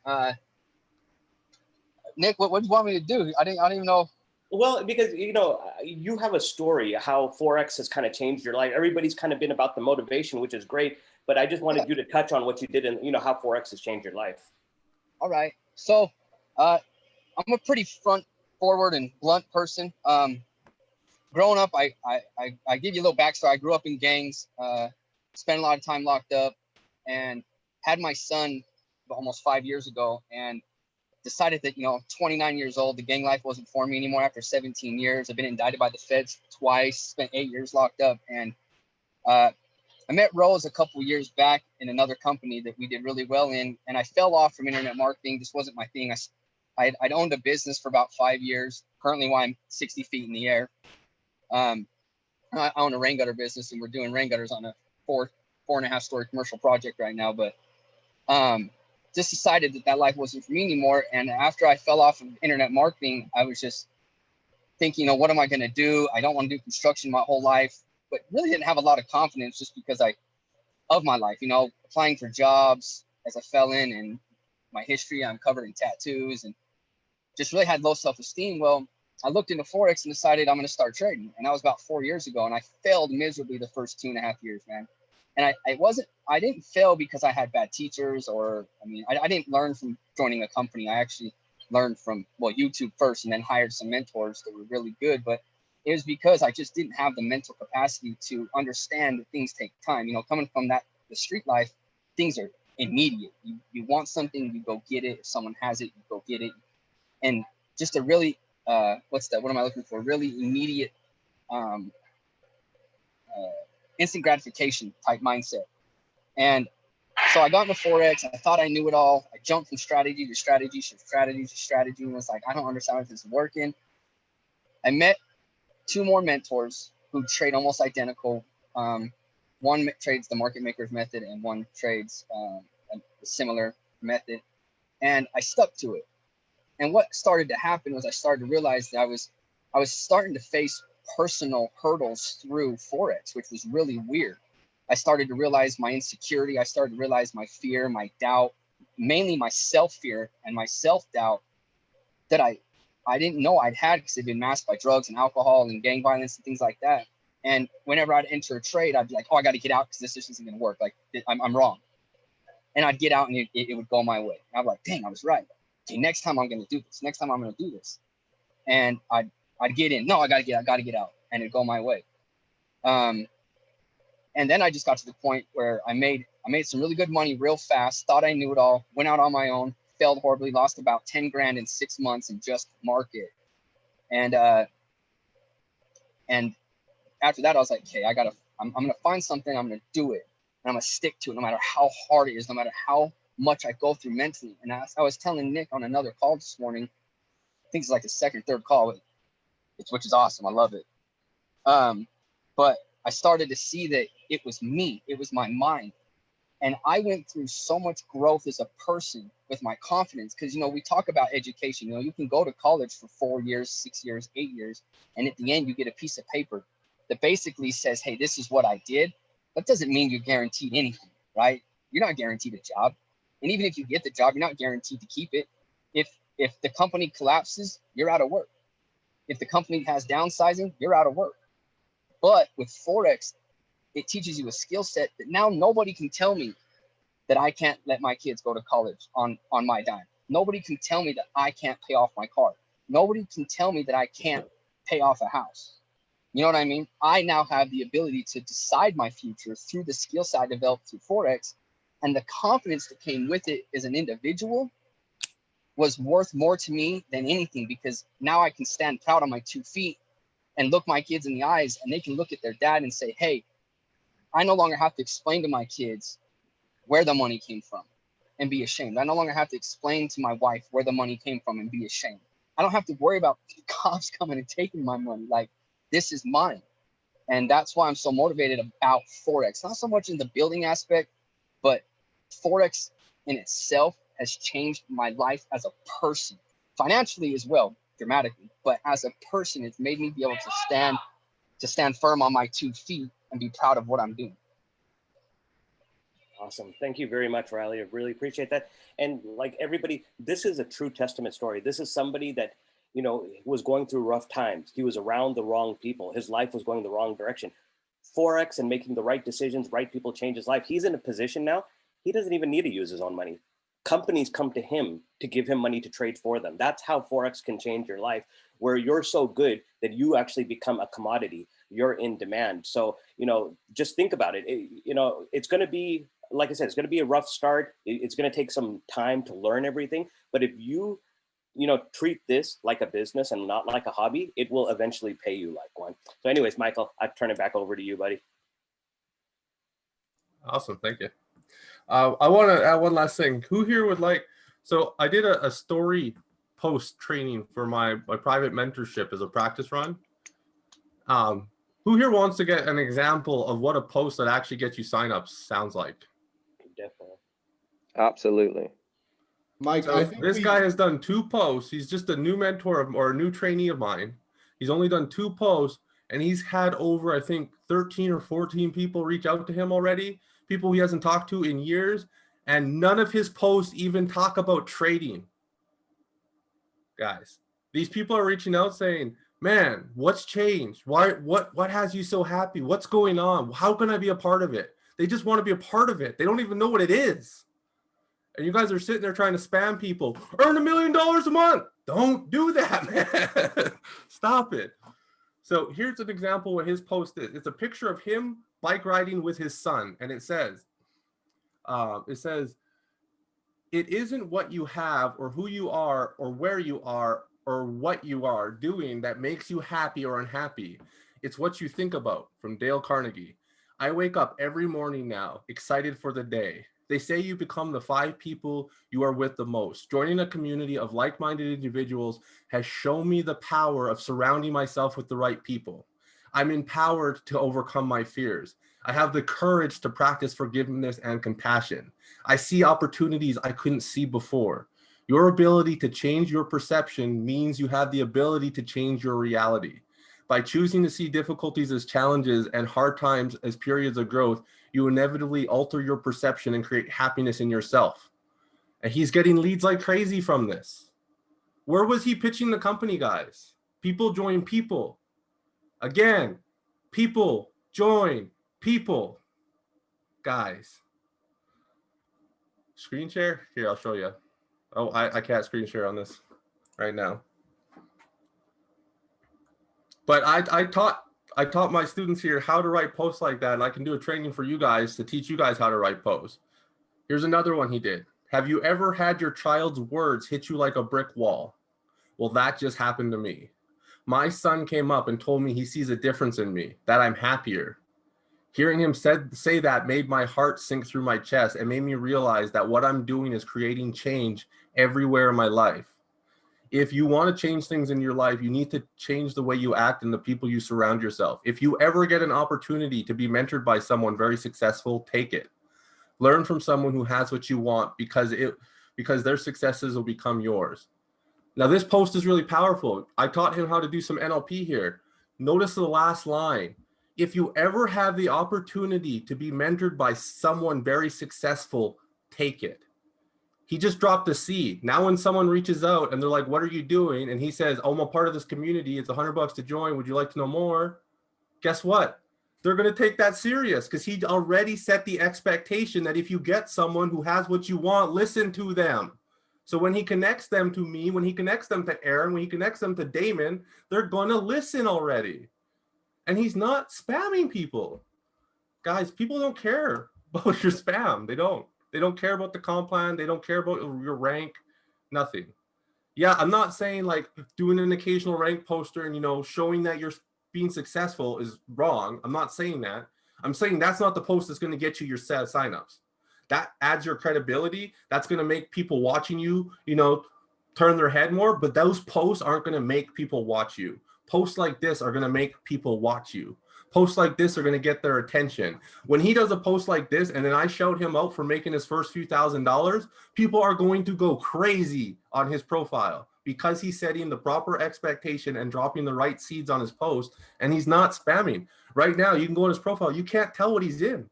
Nick, what do you want me to do? I didn't even know. Well, because, you know, you have a story, how Forex has kind of changed your life. Everybody's kind of been about the motivation, which is great. But I just wanted you to touch on what you did and, you know, how Forex has changed your life. All right. So I'm a pretty front forward and blunt person. Growing up, I give you a little backstory. I grew up in gangs, spent a lot of time locked up, and had my son almost 5 years ago, and decided that, 29 years old, the gang life wasn't for me anymore after 17 years. I've been indicted by the feds twice, spent 8 years locked up, and I met Rose a couple years back in another company that we did really well in, and I fell off from internet marketing. This wasn't my thing. I'd owned a business for about 5 years, currently why I'm 60 feet in the air. I own a rain gutter business, and we're doing rain gutters on a 4.5 story commercial project right now. But just decided that life wasn't for me anymore. And after I fell off of internet marketing, I was just thinking, what am I going to do? I don't want to do construction my whole life, but really didn't have a lot of confidence just because of my life, applying for jobs as a felon and my history. I'm covered in tattoos and just really had low self-esteem. Well, I looked into Forex and decided I'm going to start trading. And that was about 4 years ago. And I failed miserably the first 2.5 years, man. And I didn't fail because I had bad teachers I didn't learn from joining a company. I actually learned from, YouTube first and then hired some mentors that were really good. But it was because I just didn't have the mental capacity to understand that things take time. Coming from the street life, things are immediate. You want something, you go get it. If someone has it, you go get it. And just a really, what am I looking for? Really immediate, instant gratification type mindset. And so I got into Forex. I thought I knew it all. I jumped from strategy to strategy to strategy to strategy. And it's like, I don't understand if this is working. I met 2 more mentors who trade almost identical. One trades the market maker's method and one trades a similar method. And I stuck to it. And what started to happen was I started to realize that I was starting to face personal hurdles through Forex, which was really weird. I started to realize my insecurity. I started to realize my fear, my doubt, mainly my self-fear and my self-doubt that I didn't know I'd had because it'd been masked by drugs and alcohol and gang violence and things like that. And whenever I'd enter a trade, I'd be like, I got to get out because this just isn't going to work. Like, I'm wrong. And I'd get out and it would go my way. And I'm like, dang, I was right. Okay, next time I'm going to do this. Next time I'm going to do this. And I'd get in. No, I got to get out. And it'd go my way. And then I just got to the point where I made some really good money real fast, thought I knew it all, went out on my own, failed horribly, lost about 10 grand in 6 months in just market. And after that, I was like, okay, I'm going to find something, I'm going to do it. And I'm going to stick to it no matter how hard it is, no matter how much I go through mentally. And I was telling Nick on another call this morning, I think it's like the second, third call, which is awesome. I love it. But I started to see that it was me, it was my mind. And I went through so much growth as a person with my confidence. Because, we talk about education, you can go to college for 4 years, 6 years, 8 years. And at the end, you get a piece of paper that basically says, hey, this is what I did. That doesn't mean you're guaranteed anything, right? You're not guaranteed a job. And even if you get the job, you're not guaranteed to keep it. If the company collapses, you're out of work. If the company has downsizing, you're out of work. But with Forex, it teaches you a skill set that now nobody can tell me that I can't let my kids go to college on my dime. Nobody can tell me that I can't pay off my car. Nobody can tell me that I can't pay off a house. You know what I mean? I now have the ability to decide my future through the skill set I developed through Forex, and the confidence that came with it as an individual was worth more to me than anything, because now I can stand proud on my 2 feet and look my kids in the eyes, and they can look at their dad and say, hey, I no longer have to explain to my kids where the money came from and be ashamed. I no longer have to explain to my wife where the money came from and be ashamed. I don't have to worry about the cops coming and taking my money. Like, this is mine. And that's why I'm so motivated about Forex. Not so much in the building aspect, but Forex in itself has changed my life as a person, financially as well, dramatically. But as a person, it's made me be able to stand firm on my 2 feet and be proud of what I'm doing. Awesome. Thank you very much, Riley. I really appreciate that. And like everybody, this is a true testament story. This is somebody that, was going through rough times. He was around the wrong people. His life was going the wrong direction. Forex and making the right decisions, right people change his life. He's in a position now, he doesn't even need to use his own money. Companies come to him to give him money to trade for them. That's how Forex can change your life, where you're so good that you actually become a commodity. You're in demand. So, just think about it. It's going to be, like I said, it's going to be a rough start. It's going to take some time to learn everything. But if you, treat this like a business and not like a hobby, it will eventually pay you like one. So anyways, Michael, I turn it back over to you, buddy. Awesome. Thank you. I want to add one last thing. Who here would like, so I did a story post training for my private mentorship as a practice run. Who here wants to get an example of what a post that actually gets you signups sounds like? Definitely. Absolutely. Mike, So I think this guy has done 2 posts. He's just a new mentor or a new trainee of mine. He's only done 2 posts, and he's had over, I think, 13 or 14 people reach out to him already, people he hasn't talked to in years, and none of his posts even talk about trading. Guys, these people are reaching out saying, man, what's changed? Why? What has you so happy? What's going on? How can I be a part of it? They just want to be a part of it. They don't even know what it is. And you guys are sitting there trying to spam people. Earn $1 million a month. Don't do that, man. Stop it. So here's an example of what his post is. It's a picture of him bike riding with his son. And it says, it isn't what you have or who you are or where you are or what you are doing that makes you happy or unhappy. It's what you think about. From Dale Carnegie. I wake up every morning now, excited for the day. They say you become the 5 people you are with the most. Joining a community of like-minded individuals has shown me the power of surrounding myself with the right people. I'm empowered to overcome my fears. I have the courage to practice forgiveness and compassion. I see opportunities I couldn't see before. Your ability to change your perception means you have the ability to change your reality. By choosing to see difficulties as challenges and hard times as periods of growth, you inevitably alter your perception and create happiness in yourself. And he's getting leads like crazy from this. Where was he pitching the company, guys? People join people. Again, people join people. Guys. Screen share? Here, I'll show you. Oh, I can't screen share on this right now. But I taught I taught my students here how to write posts like that, and I can do a training for you guys to teach you guys how to write posts. Here's another one he did. Have you ever had your child's words hit you like a brick wall? Well, that just happened to me. My son came up and told me he sees a difference in me, that I'm happier. Hearing him say that made my heart sink through my chest and made me realize that what I'm doing is creating change everywhere in my life. If you want to change things in your life, you need to change the way you act and the people you surround yourself. If you ever get an opportunity to be mentored by someone very successful, take it. Learn from someone who has what you want, because their successes will become yours. Now, this post is really powerful. I taught him how to do some NLP here. Notice the last line. If you ever have the opportunity to be mentored by someone very successful, take it. He just dropped a seed. Now when someone reaches out and they're like, what are you doing? And he says, oh, I'm a part of this community. It's $100 to join. Would you like to know more? Guess what? They're going to take that serious, because he already set the expectation that if you get someone who has what you want, listen to them. So when he connects them to me, when he connects them to Aaron, when he connects them to Damon, they're going to listen already. And he's not spamming people. Guys, people don't care about your spam. They don't. They don't care about the comp plan. They don't care about your rank, nothing. Yeah, I'm not saying like doing an occasional rank poster and, you know, showing that you're being successful is wrong. I'm not saying that. I'm saying that's not the post that's going to get you your set of signups. That adds your credibility. That's going to make people watching you, you know, turn their head more. But those posts aren't going to make people watch you. Posts like this are going to make people watch you. Posts like this are going to get their attention. When he does a post like this, and then I shout him out for making his first few $1,000s, people are going to go crazy on his profile, because he's setting the proper expectation and dropping the right seeds on his post, and he's not spamming. Right now, you can go on his profile. You can't tell what he's in,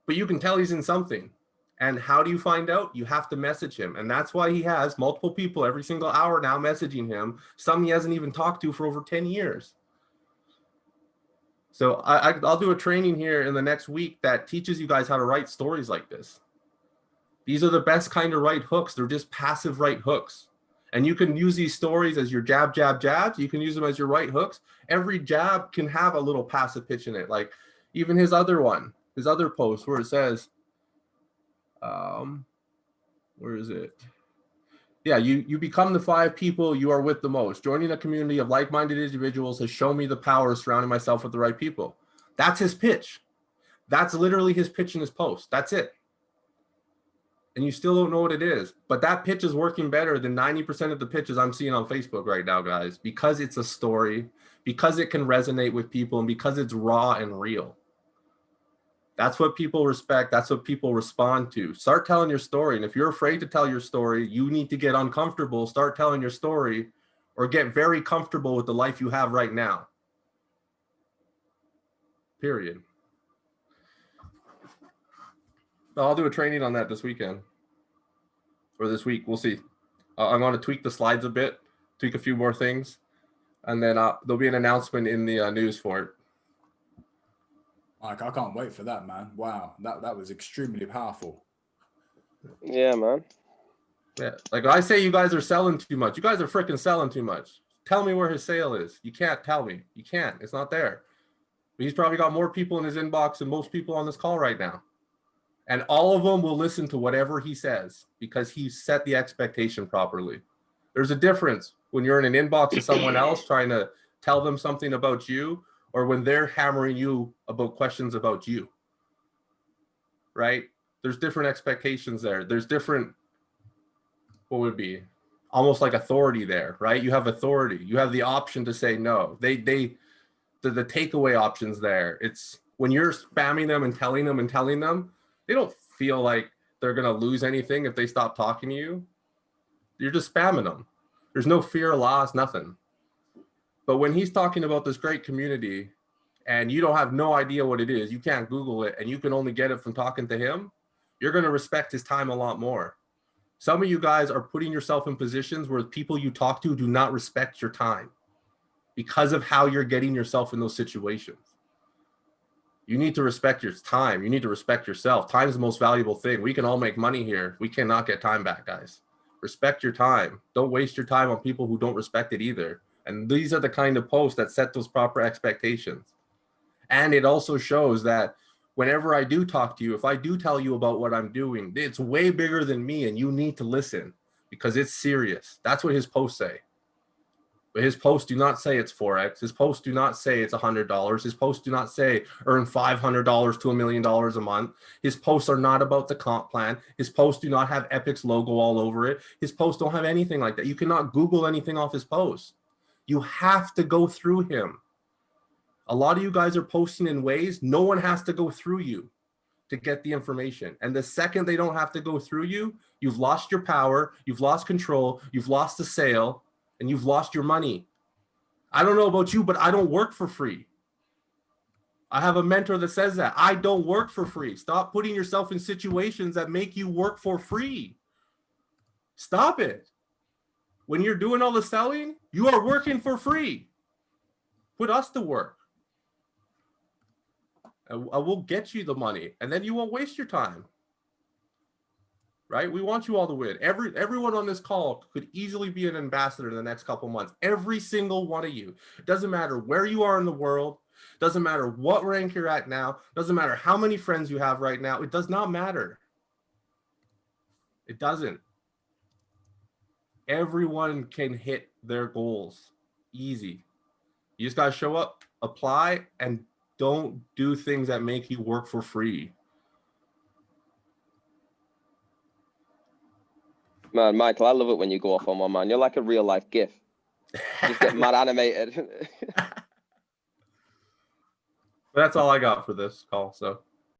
but you can tell he's in something. And how do you find out? You have to message him. And that's why he has multiple people every single hour now messaging him, some he hasn't even talked to for over 10 years. So I'll do a training here in the next week that teaches you guys how to write stories like this. These are the best kind of right hooks. They're just passive right hooks. And you can use these stories as your jab, jab, jabs. You can use them as your right hooks. Every jab can have a little passive pitch in it. Like even his other one, his other post where it says, where is it? Yeah, you become the 5 people you are with the most. Joining a community of like-minded individuals has shown me the power of surrounding myself with the right people. That's his pitch. That's literally his pitch in his post. That's it. And you still don't know what it is. But that pitch is working better than 90% of the pitches I'm seeing on Facebook right now, guys, because it's a story, because it can resonate with people, and because it's raw and real. That's what people respect. That's what people respond to. Start telling your story. And if you're afraid to tell your story, you need to get uncomfortable, start telling your story, or get very comfortable with the life you have right now. Period. I'll do a training on that this weekend or this week. We'll see. I'm going to tweak the slides a bit, tweak a few more things, and then there'll be an announcement in the news for it. Like, I can't wait for that, man. Wow, that was extremely powerful. Yeah, man. Yeah, like I say, you guys are selling too much. You guys are freaking selling too much. Tell me where his sale is. You can't tell me. You can't. It's not there. But he's probably got more people in his inbox than most people on this call right now. And all of them will listen to whatever he says because he set the expectation properly. There's a difference when you're in an inbox of someone else trying to tell them something about you, or when they're hammering you about questions about you, right? There's different expectations there. There's different, what would be almost like authority there, right? You have authority. You have the option to say no. The takeaway options there. It's when you're spamming them and telling them, they don't feel like they're going to lose anything if they stop talking to you. You're just spamming them. There's no fear of loss, nothing. But when he's talking about this great community and you don't have no idea what it is, you can't Google it, and you can only get it from talking to him, you're going to respect his time a lot more. Some of you guys are putting yourself in positions where people you talk to do not respect your time because of how you're getting yourself in those situations. You need to respect your time. You need to respect yourself. Time is the most valuable thing. We can all make money here. We cannot get time back, guys. Respect your time. Don't waste your time on people who don't respect it either. And And these are the kind of posts that set those proper expectations. And it also shows that whenever I do talk to you, if I do tell you about what I'm doing, it's way bigger than me and you need to listen because it's serious. That's what his posts say. But his posts do not say it's Forex. His posts do not say it's $100. His posts do not say earn $500 to $1 million a month. His posts are not about the comp plan. His posts do not have Epic's logo all over it. His posts don't have anything like that. You cannot Google anything off his posts. You have to go through him. A lot of you guys are posting in ways no one has to go through you to get the information. And the second they don't have to go through you, you've lost your power, you've lost control, you've lost the sale, and you've lost your money. I don't know about you, but I don't work for free. I have a mentor that says that. I don't work for free. Stop putting yourself in situations that make you work for free. Stop it. When you're doing all the selling, you are working for free. Put us to work. I will get you the money, and then you won't waste your time. Right? We want you all to win. Everyone on this call could easily be an ambassador in the next couple months. Every single one of you. It doesn't matter where you are in the world. Doesn't matter what rank you're at now. Doesn't matter how many friends you have right now. It does not matter. It doesn't. Everyone can hit their goals. Easy. You just got to show up, apply, and don't do things that make you work for free. Man, Michael, I love it when you go off on one, man. You're like a real life GIF. Just get mad animated. That's all I got for this call. So